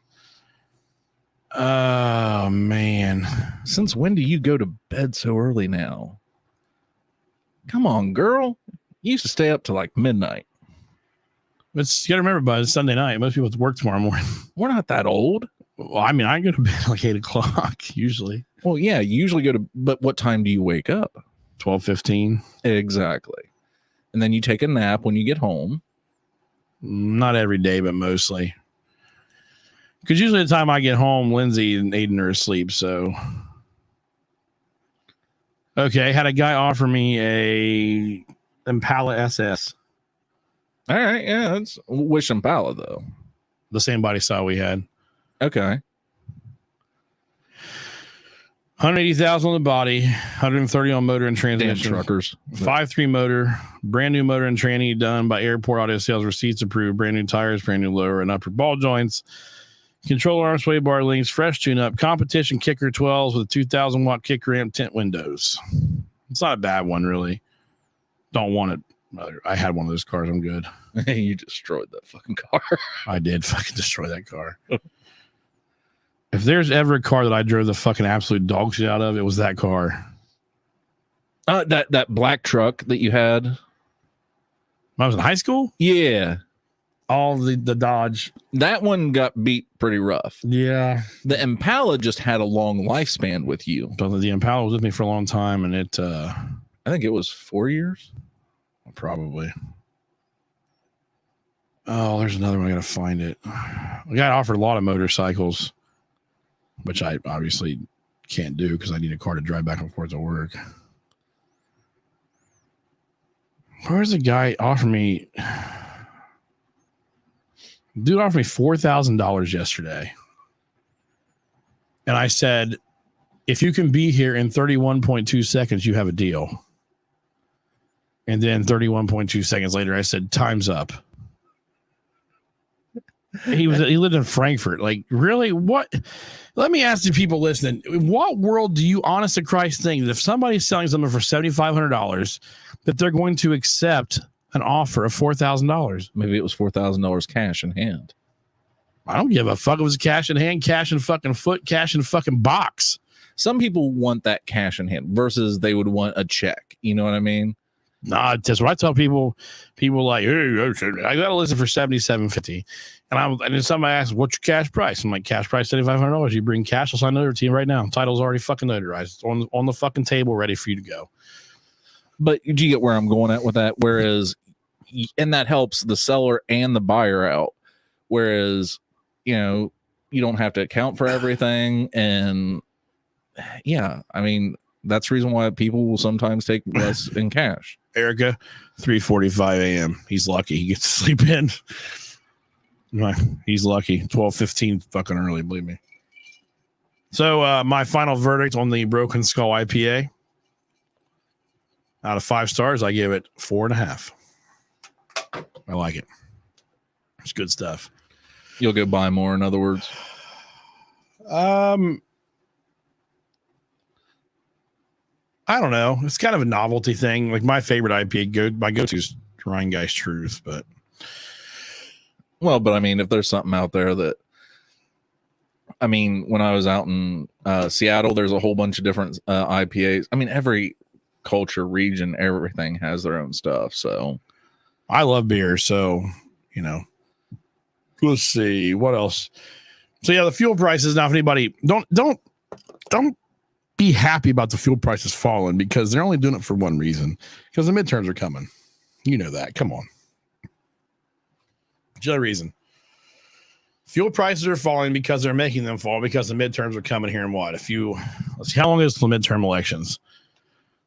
Oh, man.
Since when do you go to bed so early now? Come on, girl. You used to stay up to like midnight.
You got to remember, bud, it's Sunday night. Most people have to work tomorrow morning.
We're not that old.
Well, I mean, I go to bed like 8 o'clock usually.
Well, yeah, you usually go to, but what time do you wake up?
12:15.
Exactly. And then you take a nap when you get home.
Not every day, but mostly. Because usually the time I get home, Lindsay and Aiden are asleep. So, okay, had a guy offer me a Impala SS.
All right, yeah, that's Wish Impala though.
The same body style we had.
Okay.
180,000 on the body, 130 on motor and
Damn
transmission.
truckers.
5.3 motor, brand new motor and tranny done by Airport Auto Sales, receipts approved, brand new tires, brand new lower and upper ball joints, control arm, sway bar links, fresh tune up, competition kicker 12s with a 2,000 watt kick ramp, tint windows. It's not a bad one, really. Don't want it. I had one of those cars. I'm good.
You destroyed that fucking car.
I did fucking destroy that car. If there's ever a car that I drove the fucking absolute dog shit out of, it was that car.
That black truck that you had
When I was in high school?
Yeah.
All the Dodge.
That one got beat pretty rough.
Yeah.
The Impala just had a long lifespan with you.
But the Impala was with me for a long time, and it
I think it was 4 years.
probably. Oh, there's another one. I gotta find it. The guy offered a lot of motorcycles, which I obviously can't do because I need a car to drive back and forth to work. Where's the guy offer me? Dude offered me $4,000 yesterday. And I said, if you can be here in 31.2 seconds, you have a deal. And then 31.2 seconds later, I said, time's up. He lived in Frankfurt. Like, really? What? Let me ask the people listening, in what world do you, honest to Christ, think that if somebody's selling something for $7,500, that they're going to accept an offer of $4,000?
Maybe it was $4,000 cash in hand.
I don't give a fuck. It was cash in hand, cash in fucking foot, cash in fucking box.
Some people want that cash in hand versus they would want a check. You know what I mean?
Nah, that's what I tell people. People like, hey, I got to listen for $77.50. And then somebody asks, what's your cash price? I'm like, cash price $7,500. You bring cash, I'll sign it over to you right now. Title's already fucking notarized. It's on the fucking table, ready for you to go.
But do you get where I'm going at with that? Whereas, and that helps the seller and the buyer out. Whereas, you know, you don't have to account for everything. And yeah, I mean, that's the reason why people will sometimes take less in cash.
Erica, 3:45 a.m. He's lucky. He gets to sleep in. He's lucky. 12:15 fucking early, believe me. So my final verdict on the Broken Skull IPA, out of 5 stars, I give it 4.5. I like it. It's good stuff.
You'll go buy more, in other words.
I don't know. It's kind of a novelty thing. Like my favorite IPA, my go-to is Rhine Guy's Truth, but
Well, but I mean, if there's something out there that, I mean, when I was out in Seattle, there's a whole bunch of different IPAs. I mean, every culture, region, everything has their own stuff. So
I love beer. So, you know, let's see what else. So yeah, the fuel prices. Now, if anybody don't be happy about the fuel prices falling, because they're only doing it for one reason, because the midterms are coming. You know that. Come on. The other reason. Fuel prices are falling because they're making them fall because the midterms are coming here in what? Let's see, how long is the midterm elections?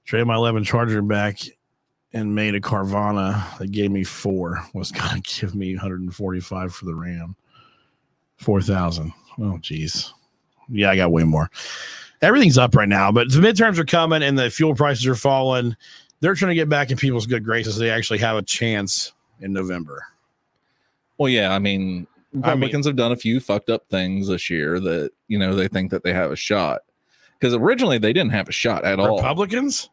Traded my 11 Charger back and made a Carvana that gave me 4. Was going to give me 145 for the Ram. 4,000. Oh, geez. Yeah, I got way more. Everything's up right now, but the midterms are coming and the fuel prices are falling. They're trying to get back in people's good graces. So they actually have a chance in November.
well, yeah, I mean, Republicans have done a few fucked up things this year that, you know, they think that they have a shot. Because originally they didn't have a shot at all.
Republicans?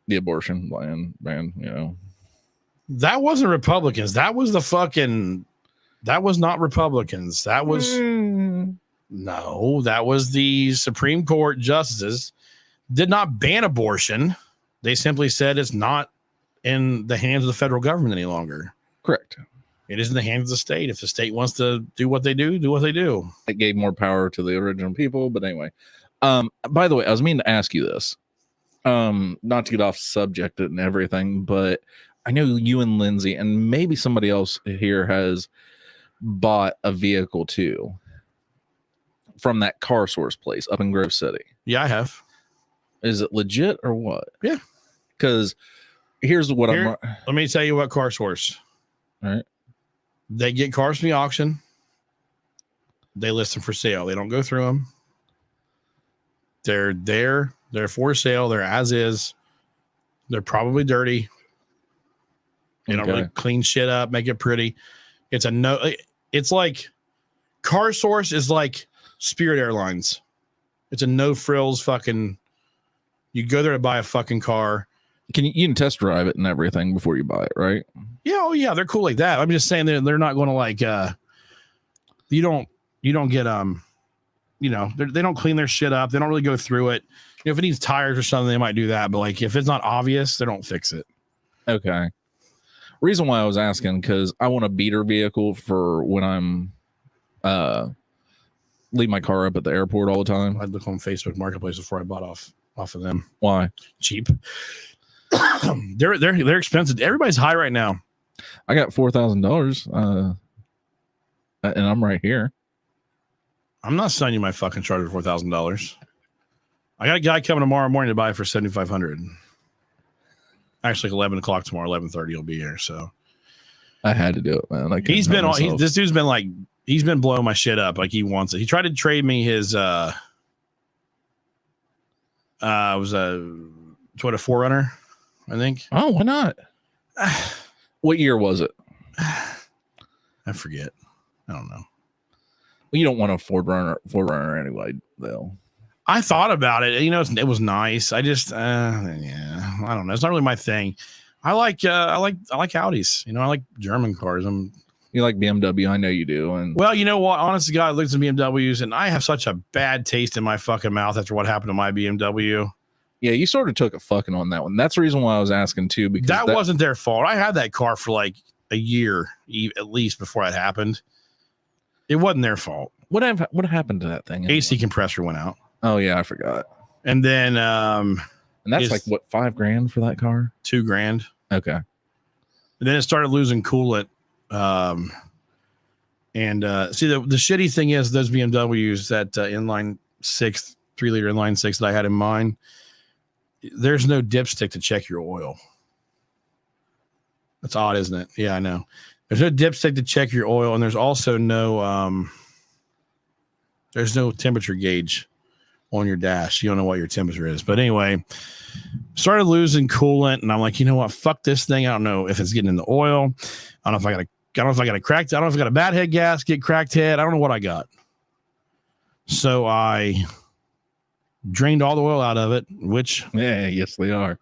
The abortion ban, you know.
That wasn't Republicans. That was that was not Republicans. That was, no, that was the Supreme Court justices did not ban abortion. They simply said it's not in the hands of the federal government any longer.
Correct.
It is in the hands of the state. If the state wants to do what they do what they do.
It gave more power to the original people. But anyway, by the way, I was meaning to ask you this, not to get off subject and everything, but I know you and Lindsay and maybe somebody else here has bought a vehicle too from that car source place up in Grove City.
Yeah, I have.
Is it legit or what?
Yeah.
Because here's what
let me tell you what car source.
All right.
They get cars from the auction. They list them for sale. They don't go through them. They're there. They're for sale. They're as is. They're probably dirty. They don't really clean shit up, make it pretty. It's like Car Source is like Spirit Airlines. It's a no frills fucking. You go there to buy a fucking car.
You can test drive it and everything before you buy it, right?
Yeah, oh yeah, they're cool like that. I'm just saying they're not going to like you don't get you know, they don't clean their shit up. They don't really go through it. You know, if it needs tires or something, they might do that. But like if it's not obvious, they don't fix it.
Okay. Reason why I was asking, because I want a beater vehicle for when I'm leave my car up at the airport all the time.
I'd look on Facebook Marketplace before I bought off of them.
Why?
Cheap. they're expensive. Everybody's high right now.
I got $4,000 and I'm right here.
I'm not selling you my fucking Charger for $4,000. I got a guy coming tomorrow morning to buy it for $7,500. Actually, 11 o'clock tomorrow, 11:30 he'll be here. So
I had to do it, man. Like
this dude's been like, he's been blowing my shit up. Like he wants it. He tried to trade me his it was a 4Runner, I think.
Oh, why not? What year was it?
I forget. I don't know.
Well, you don't want a 4Runner anyway, though.
I thought about it. You know, it was nice. I just, yeah, I don't know. It's not really my thing. I like Audis. You know, I like German cars.
You like BMW? I know you do. And
well, you know what? Honest to God, I looked at BMWs, and I have such a bad taste in my fucking mouth after what happened to my BMW.
Yeah, you sort of took a fucking on that one. That's the reason why I was asking too, because
that wasn't their fault. I had that car for like a year at least before that happened. It wasn't their fault.
What happened to that thing? Anyway?
AC compressor went out.
Oh yeah, I forgot.
And then
and that's like what, $5,000 for that car?
$2,000.
Okay.
And then it started losing coolant. See, the shitty thing is those BMWs, that inline 6, 3-liter inline 6 that I had in mine, there's no dipstick to check your oil. That's odd, isn't it? Yeah, I know. There's no dipstick to check your oil, and there's also no temperature gauge. on your dash. You don't know what your temperature is. But anyway, started losing coolant, and I'm like, you know what? Fuck this thing. I don't know if it's getting in the oil. I don't know if I got a cracked. I don't know if I got a bad head gasket, cracked head. I don't know what I got. So I drained all the oil out of it, which
yes, they are.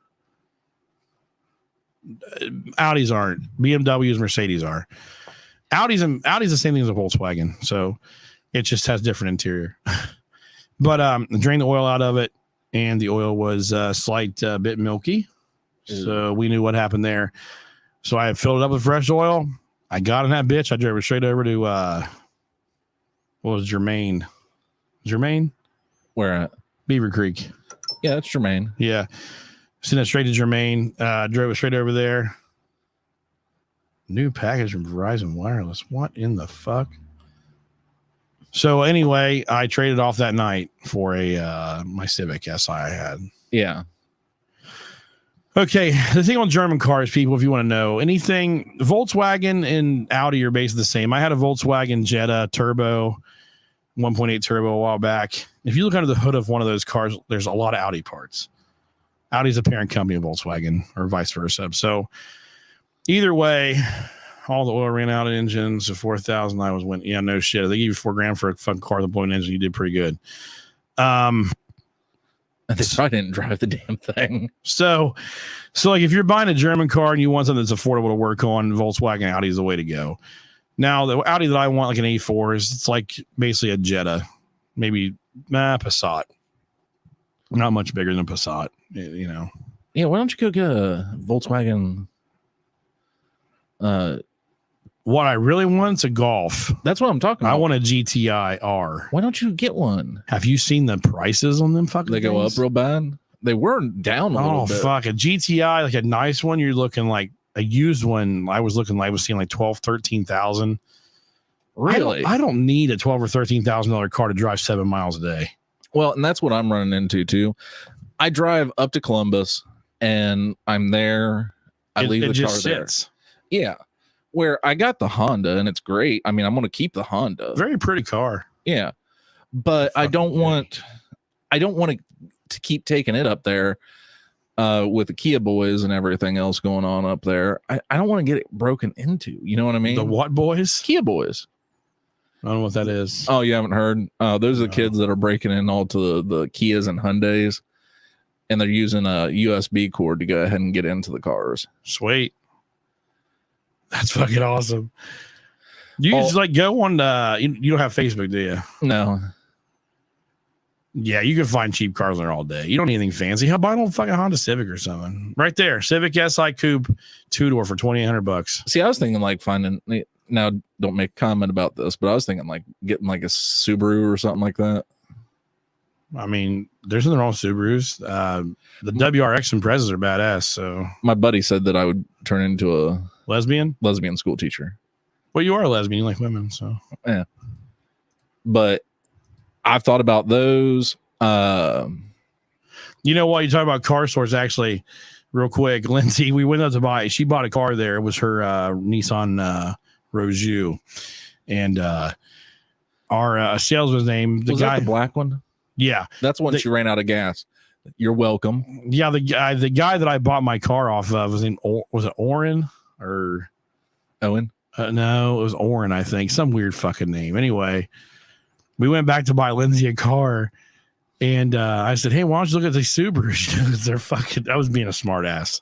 Audis aren't. BMWs, Mercedes are. Audi's the same thing as a Volkswagen, so it just has different interior. But drained the oil out of it, and the oil was slight bit milky. So we knew what happened there. So I filled it up with fresh oil. I got in that bitch. I drove it straight over to what was Germain? Germain?
Where at?
Beaver Creek.
Yeah, that's Germain.
Yeah. Sent it straight to Germain. Drove it straight over there. New package from Verizon Wireless. What in the fuck? So anyway, I traded off that night for my Civic SI I had.
Yeah.
Okay, the thing on German cars, people, if you want to know anything, Volkswagen and Audi are basically the same. I had a Volkswagen Jetta Turbo, 1.8 turbo a while back. If you look under the hood of one of those cars, there's a lot of Audi parts. Audi's a parent company of Volkswagen, or vice versa. So either way, all the oil ran out of engines. So 4,000, I was went. Yeah, no shit. They give you $4,000 for a fucking car with a blown engine. You did pretty good.
They probably didn't drive the damn thing.
So like if you're buying a German car and you want something that's affordable to work on, Volkswagen Audi is the way to go. Now the Audi that I want, like an A4, it's like basically a Jetta, maybe Passat. Not much bigger than a Passat, you know.
Yeah, why don't you go get a Volkswagen?
What I really want is a Golf.
That's what I'm talking about.
I want a GTI R.
Why don't you get one?
Have you seen the prices on them fucking
They go
things?
up real bad. They were down a little bit.
Fuck. A GTI, like a nice one, you're looking like a used one. I was seeing like 12, 13,000.
Really?
I don't need a 12 or $13,000 car to drive 7 miles a day.
Well, and that's what I'm running into too. I drive up to Columbus and I'm there. I leave the car there. Yeah. Where I got the Honda and it's great. I mean, I'm going to keep the Honda.
Very pretty car.
Yeah. But I don't want to keep taking it up there with the Kia boys and everything else going on up there. I don't want to get it broken into. You know what I mean?
The what boys?
Kia boys.
I don't know what that is.
Oh, you haven't heard? Those are the kids that are breaking in all to the Kias and Hyundais, and they're using a USB cord to go ahead and get into the cars.
Sweet. That's fucking awesome. You just like go on you don't have Facebook, do you?
No.
Yeah, you can find cheap cars there all day. You don't need anything fancy. How about an old fucking Honda Civic or something? Right there. Civic SI Coupe 2-door for $2,800.
See, I was thinking like finding, now don't make a comment about this, but I was thinking like getting like a Subaru or something like that.
I mean, there's nothing wrong with Subarus. The WRX Imprezas are badass. So
my buddy said that I would turn into a
lesbian
school teacher.
Well, you are a lesbian. You like women, so
yeah. But I've thought about those.
You know what? You talk about car stores. Actually, real quick, Lindsay, we went out to buy. She bought a car there. It was her Nissan Rogue, and our salesman's name, the
was
guy,
that the black one.
Yeah,
that's when she ran out of gas. You're welcome.
Yeah, the guy that I bought my car off of was it Oren or
Owen?
No, it was Oren, I think. Some weird fucking name. Anyway, we went back to buy Lindsay a car, and I said, "Hey, why don't you look at these Subarus? They're fucking." I was being a smart ass.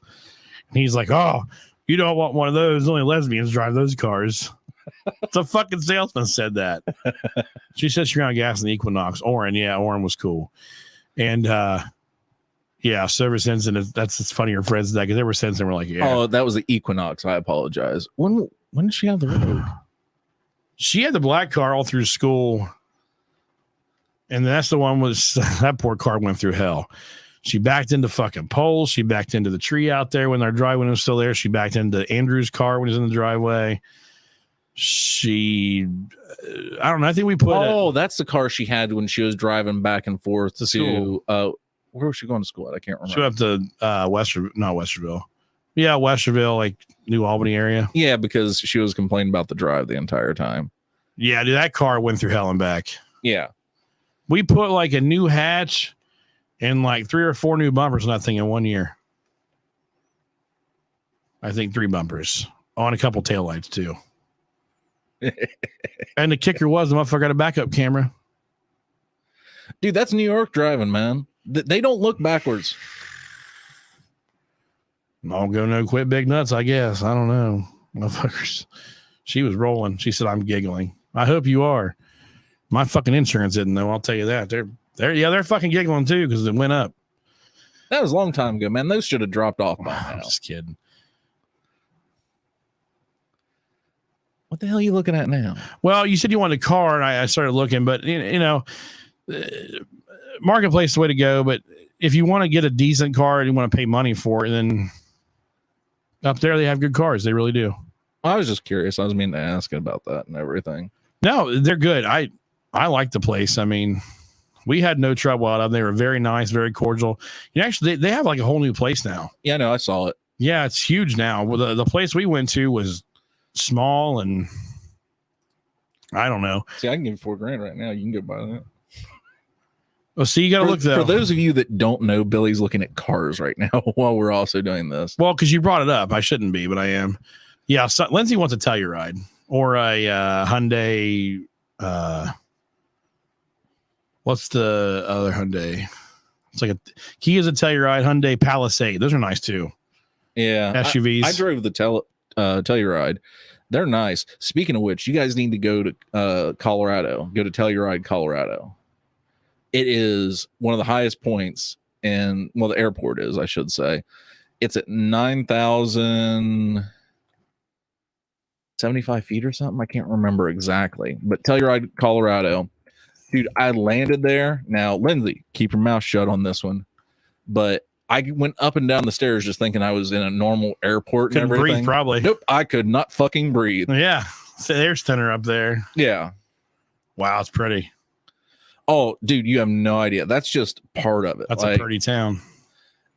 And he's like, "Oh, you don't want one of those? Only lesbians drive those cars." The fucking salesman said that. She said she ran out of gas in the Equinox. Oren was cool. And yeah, so ever since, and it's funny her friends that because ever since then we're like, yeah.
Oh, that was the Equinox. I apologize. When did she have the Rogue?
She had the black car all through school. And that's the one that poor car went through hell. She backed into fucking poles. She backed into the tree out there when our driveway was still there. She backed into Andrew's car when he was in the driveway. I don't know. I think we put.
That's the car she had when she was driving back and forth to
school.
Where was she going to school at? I can't remember.
She went up to Westerville. Yeah, Westerville, like New Albany area.
Yeah, because she was complaining about the drive the entire time.
Yeah, dude, that car went through hell and back.
Yeah.
We put like a new hatch and like 3 or 4 new bumpers on that thing in 1 year. I think 3 bumpers on a couple taillights too. And the kicker was the motherfucker got a backup camera.
Dude, that's New York driving, man. They don't look backwards.
I'll go no quit big nuts, I guess. I don't know. Motherfuckers. She was rolling. She said, I'm giggling. I hope you are. My fucking insurance didn't though. I'll tell you that. They're fucking giggling too because it went up.
That was a long time ago, man. Those should have dropped off by now.
I'm just kidding.
What the hell are you looking at now?
Well, you said you wanted a car, and I started looking, but you know, marketplace is the way to go. But if you want to get a decent car and you want to pay money for it, then up there they have good cars. They really do.
I was just curious. I was meaning to ask about that and everything.
No, they're good. I like the place. I mean, we had no trouble out of them. They were very nice, very cordial. You know, actually, they have like a whole new place now.
Yeah, no, I saw it.
Yeah, it's huge now. Well, the place we went to was small and I don't know.
See, I can give you $4,000 right now. You can go buy that.
Well, see, you got to look though.
For those of you that don't know, Billy's looking at cars right now while we're also doing this.
Well, because you brought it up. I shouldn't be, but I am. Yeah, so Lindsay wants a Telluride or a Hyundai. What's the other Hyundai? It's like a Kia's a Telluride, Hyundai Palisade. Those are nice too.
Yeah,
SUVs.
I drove the Telluride. They're nice. Speaking of which, you guys need to go to Colorado. Go to Telluride, Colorado. It is one of the highest points, and well, the airport is, I should say. It's at 9,075 feet or something. I can't remember exactly, but Telluride, Colorado. Dude, I landed there. Now, Lindsay, keep your mouth shut on this one. But I went up and down the stairs just thinking I was in a normal airport.
Couldn't
and everything.
breathe, probably.
Nope, I could not fucking breathe.
Yeah, so there's Center up there.
Yeah.
Wow, it's pretty.
Oh, dude, you have no idea. That's just part of it.
That's a pretty town.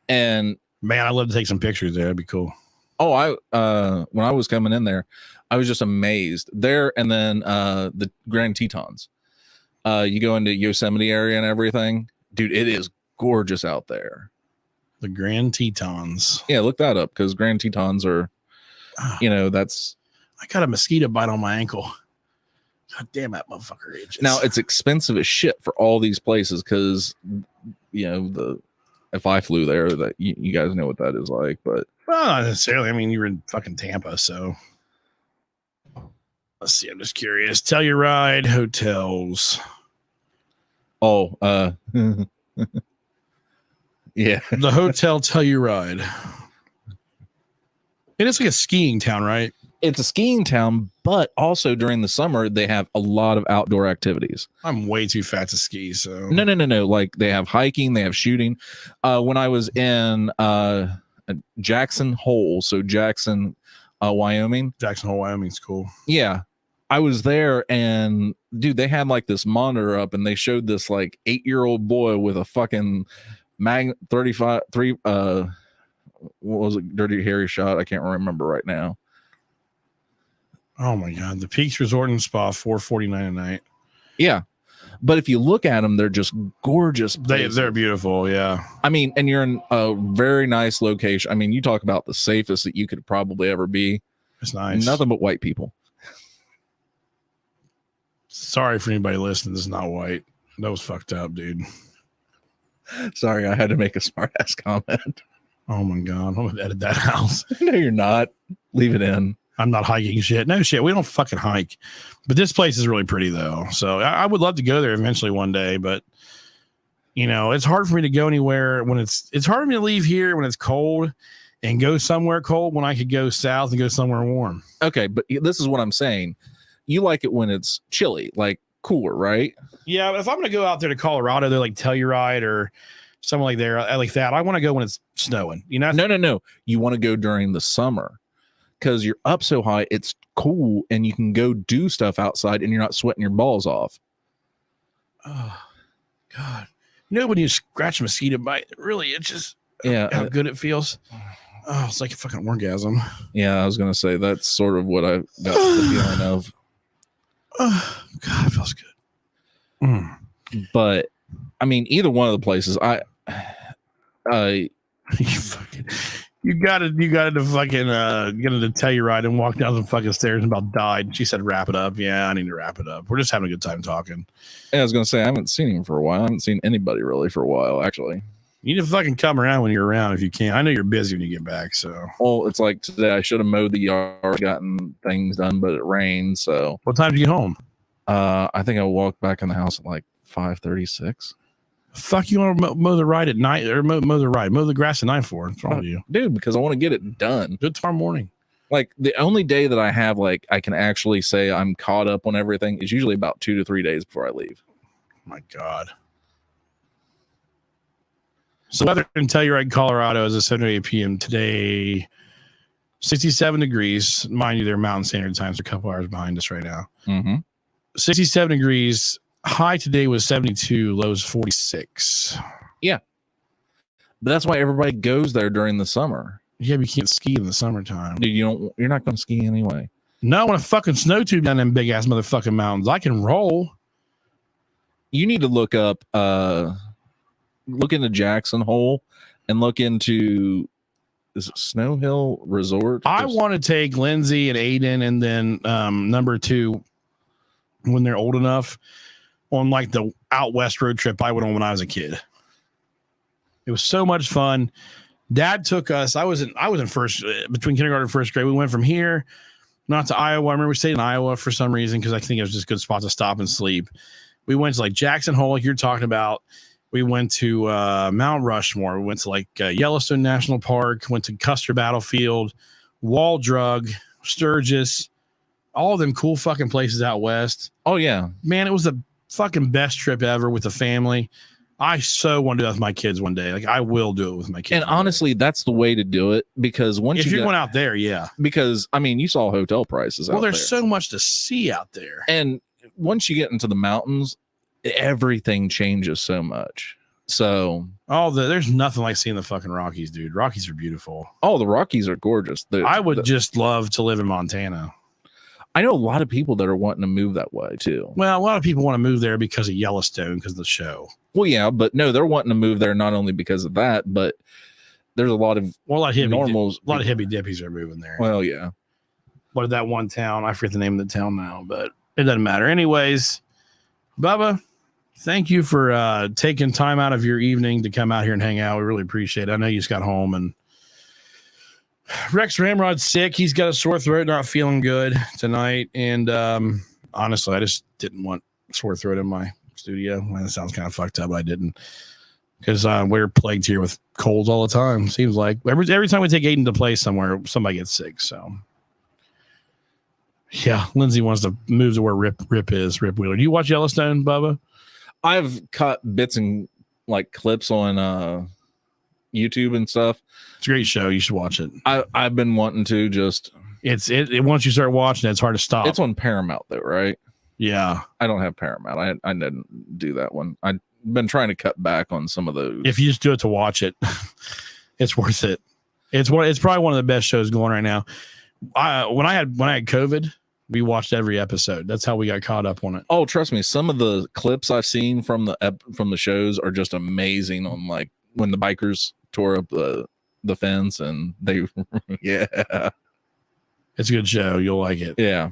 And
man, I'd love to take some pictures there. That'd be cool.
Oh, when I was coming in there, I was just amazed there. And then the Grand Tetons. You go into Yosemite area and everything. Dude, it is gorgeous out there.
The Grand Tetons.
Yeah, look that up because Grand Tetons are, that's.
I got a mosquito bite on my ankle. God damn that motherfucker itches.
Now it's expensive as shit for all these places because, if I flew there, that you guys know what that is like. But
well, not necessarily. I mean, you were in fucking Tampa, so let's see. I'm just curious. Telluride hotels.
Oh, yeah,
the Hotel Telluride. It is like a skiing town, right?
It's a skiing town, but also during the summer they have a lot of outdoor activities.
I'm way too fat to ski, so
no. Like they have hiking, they have shooting. When I was in Jackson Hole, so Jackson, Wyoming.
Jackson Hole, Wyoming's cool.
Yeah, I was there, and dude, they had like this monitor up, and they showed this like 8-year-old boy with a fucking Mag 35 3. What was it? Dirty Harry shot. I can't remember right now.
Oh my god, the Peaks Resort and Spa, $449 a night.
Yeah, but if you look at them, they're just gorgeous.
They're beautiful. Yeah,
I mean, and you're in a very nice location. I mean, you talk about the safest that you could probably ever be.
It's nice.
Nothing but white people.
Sorry for anybody listening. This is not white. That was fucked up, dude.
Sorry, I had to make a smart ass comment.
Oh my god, I'm gonna edit that out.
No, you're not. Leave it in.
I'm not hiking shit. No shit. We don't fucking hike. But this place is really pretty though. So I would love to go there eventually one day. But it's hard for me to go anywhere when it's hard for me to leave here when it's cold and go somewhere cold when I could go south and go somewhere warm.
Okay, but this is what I'm saying. You like it when it's chilly, like cooler, right?
Yeah, but if I'm gonna go out there to Colorado, they're like Telluride or something like that. I want to go when it's snowing.
No. You want to go during the summer. Because you're up so high, it's cool, and you can go do stuff outside, and you're not sweating your balls off.
Oh, God. When you scratch a mosquito bite, really, it's just how good it feels. Oh, it's like a fucking orgasm.
Yeah, I was going to say, that's sort of what I got the feeling of.
Oh, God, it feels good.
But I mean, either one of the places,
you got to fucking get him to tell you right and walk down the fucking stairs and about died. She said, "Wrap it up." Yeah, I need to wrap it up. We're just having a good time talking.
I was gonna say I haven't seen him for a while. I haven't seen anybody really for a while, actually.
You need to fucking come around when you're around if you can. I know you're busy when you get back. So,
well, it's like today I should have mowed the yard, gotten things done, but it rained. So,
what time do you get home?
I think I walked back in the house at like 5:36.
Fuck, you want to mow the ride at night or mow the grass at night for? What's wrong with you,
dude? Because I want to get it done.
Do it tomorrow morning.
Like the only day that I have, like I can actually say I'm caught up on everything is usually about 2 to 3 days before I leave.
My God. So weather in Telluride, Colorado is at 7:08 p.m. today. 67 degrees. Mind you, their Mountain Standard Time's a couple hours behind us right now. 67 degrees. High today was 72. Lows 46.
Yeah. But that's why everybody goes there during the summer.
Yeah, but you can't ski in the summertime.
Dude, you're not going to ski anyway.
No, I want a fucking snow tube down them big ass motherfucking mountains. I can roll.
You need to look up, look into Jackson Hole and look into, is it Snow Hill Resort?
I want to take Lindsay and Aiden and then number 2 when they're old enough on like the out west road trip I went on when I was a kid. It was so much fun. Dad took us. I was in first, between kindergarten and first grade. We went from here, not to Iowa. I remember we stayed in Iowa for some reason because I think it was just a good spot to stop and sleep. We went to like Jackson Hole, like you're talking about. We went to Mount Rushmore. We went to like Yellowstone National Park. Went to Custer Battlefield, Wall Drug, Sturgis, all of them cool fucking places out west.
Oh yeah,
man, it was the fucking best trip ever with the family. I so want to do that with my kids one day. Like I will do it with my kids.
And honestly, that's the way to do it because once
if you're going out there, yeah.
Because I mean, you saw hotel prices.
Well, there's so much to see out there,
and once you get into the mountains, everything changes so much. So
there's nothing like seeing the fucking Rockies, dude. Rockies are beautiful.
Oh, the Rockies are gorgeous.
I would just love to live in Montana.
I know a lot of people that are wanting to move that way too.
Well, a lot of people want to move there because of Yellowstone, because of the show.
Well, yeah, but no, they're wanting to move there not only because of that, but there's a lot of
hippie dippies are moving there.
Well, yeah.
What is that one town? I forget the name of the town now, but it doesn't matter. Anyways, Bubba, thank you for taking time out of your evening to come out here and hang out. We really appreciate it. I know you just got home and Rex Ramrod's sick. He's got a sore throat, not feeling good tonight. And honestly, I just didn't want sore throat in my studio. Well, that sounds kind of fucked up, but I didn't. Because we're plagued here with colds all the time. Seems like every time we take Aiden to play somewhere, somebody gets sick. So, yeah, Lindsay wants to move to where Rip is. Rip Wheeler. Do you watch Yellowstone, Bubba?
I've cut bits and like clips on YouTube and stuff.
It's a great show. You should watch it.
I've been wanting to just.
It once you start watching it, it's hard to stop.
It's on Paramount though, right?
Yeah.
I don't have Paramount. I didn't do that one. I've been trying to cut back on some of those.
If you just do it to watch it, it's worth it. It's probably one of the best shows going right now. When I had COVID, we watched every episode. That's how we got caught up on it.
Oh, trust me, some of the clips I've seen from the shows are just amazing. On like when the bikers tore up the fence and they, yeah,
it's a good show. You'll like it.
Yeah.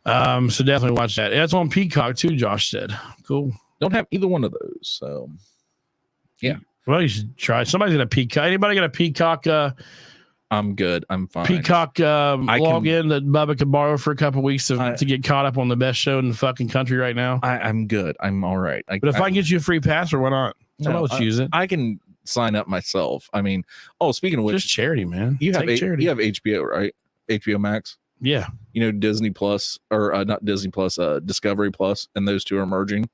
So definitely watch that. It's on Peacock too. Josh said, "Cool."
Don't have either one of those, so yeah.
Well, you should try. Somebody's got a Peacock. Anybody got a Peacock?
I'm good. I'm fine.
Peacock login that Bubba could borrow for a couple weeks to get caught up on the best show in the fucking country right now.
I'm good. I'm all right.
But if I can get you a free password, why not? Let's use it.
I can sign up myself. I mean, speaking of which,
just charity, man.
You have
charity.
You have HBO, right? HBO Max.
Yeah.
You know, Disney Plus or not Disney Plus, Discovery Plus, and those two are merging.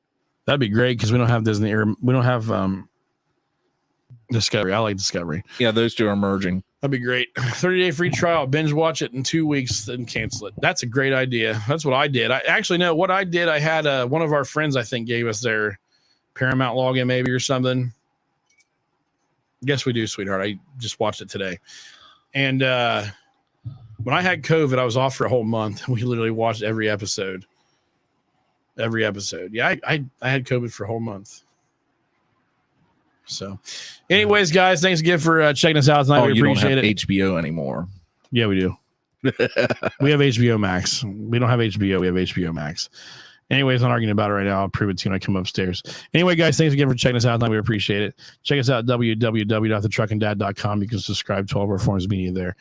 That'd be great because we don't have Disney or we don't have Discovery. I like Discovery.
Yeah, those two are merging.
That'd be great. 30-day free trial. Binge watch it in 2 weeks, then cancel it. That's a great idea. That's what I did. I actually know what I did. I had one of our friends, I think, gave us their Paramount login maybe or something. Yes, we do, sweetheart. I just watched it today. And when I had COVID, I was off for a whole month. We literally watched every episode. every episode. Yeah, I had COVID for a whole month. So, anyways, guys, thanks again for checking us out tonight.
Oh,
we
you
appreciate
don't have
it.
HBO anymore.
Yeah, we do. We have HBO Max. We don't have HBO. We have HBO Max. Anyways, I'm not arguing about it right now. I'll prove it to you when I come upstairs. Anyway, guys, thanks again for checking us out tonight. We appreciate it. Check us out at www.thetruckandad.com. You can subscribe to all of our forms of media there.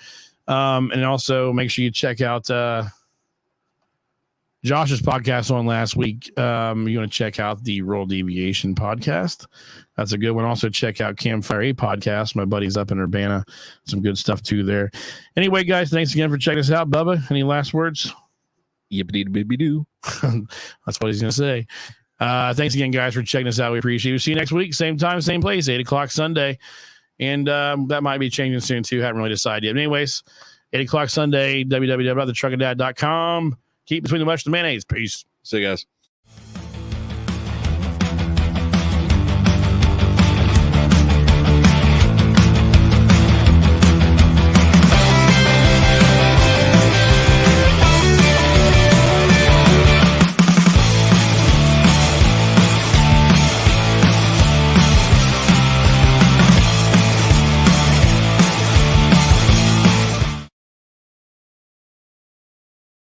And also make sure you check out Josh's podcast on last week. You want to check out the Roll Deviation podcast. That's a good one. Also check out Campfire A podcast. My buddy's up in Urbana. Some good stuff too there. Anyway, guys, thanks again for checking us out. Bubba, any last words?
Yippity-doo.
That's what he's going to say. Thanks again, guys, for checking us out. We appreciate it. We'll see you next week. Same time, same place, 8 o'clock Sunday. And that might be changing soon too. Haven't really decided yet. But anyways, 8 o'clock Sunday, www.thetruckandad.com. Keep between the mush and the mayonnaise. Peace.
See you guys.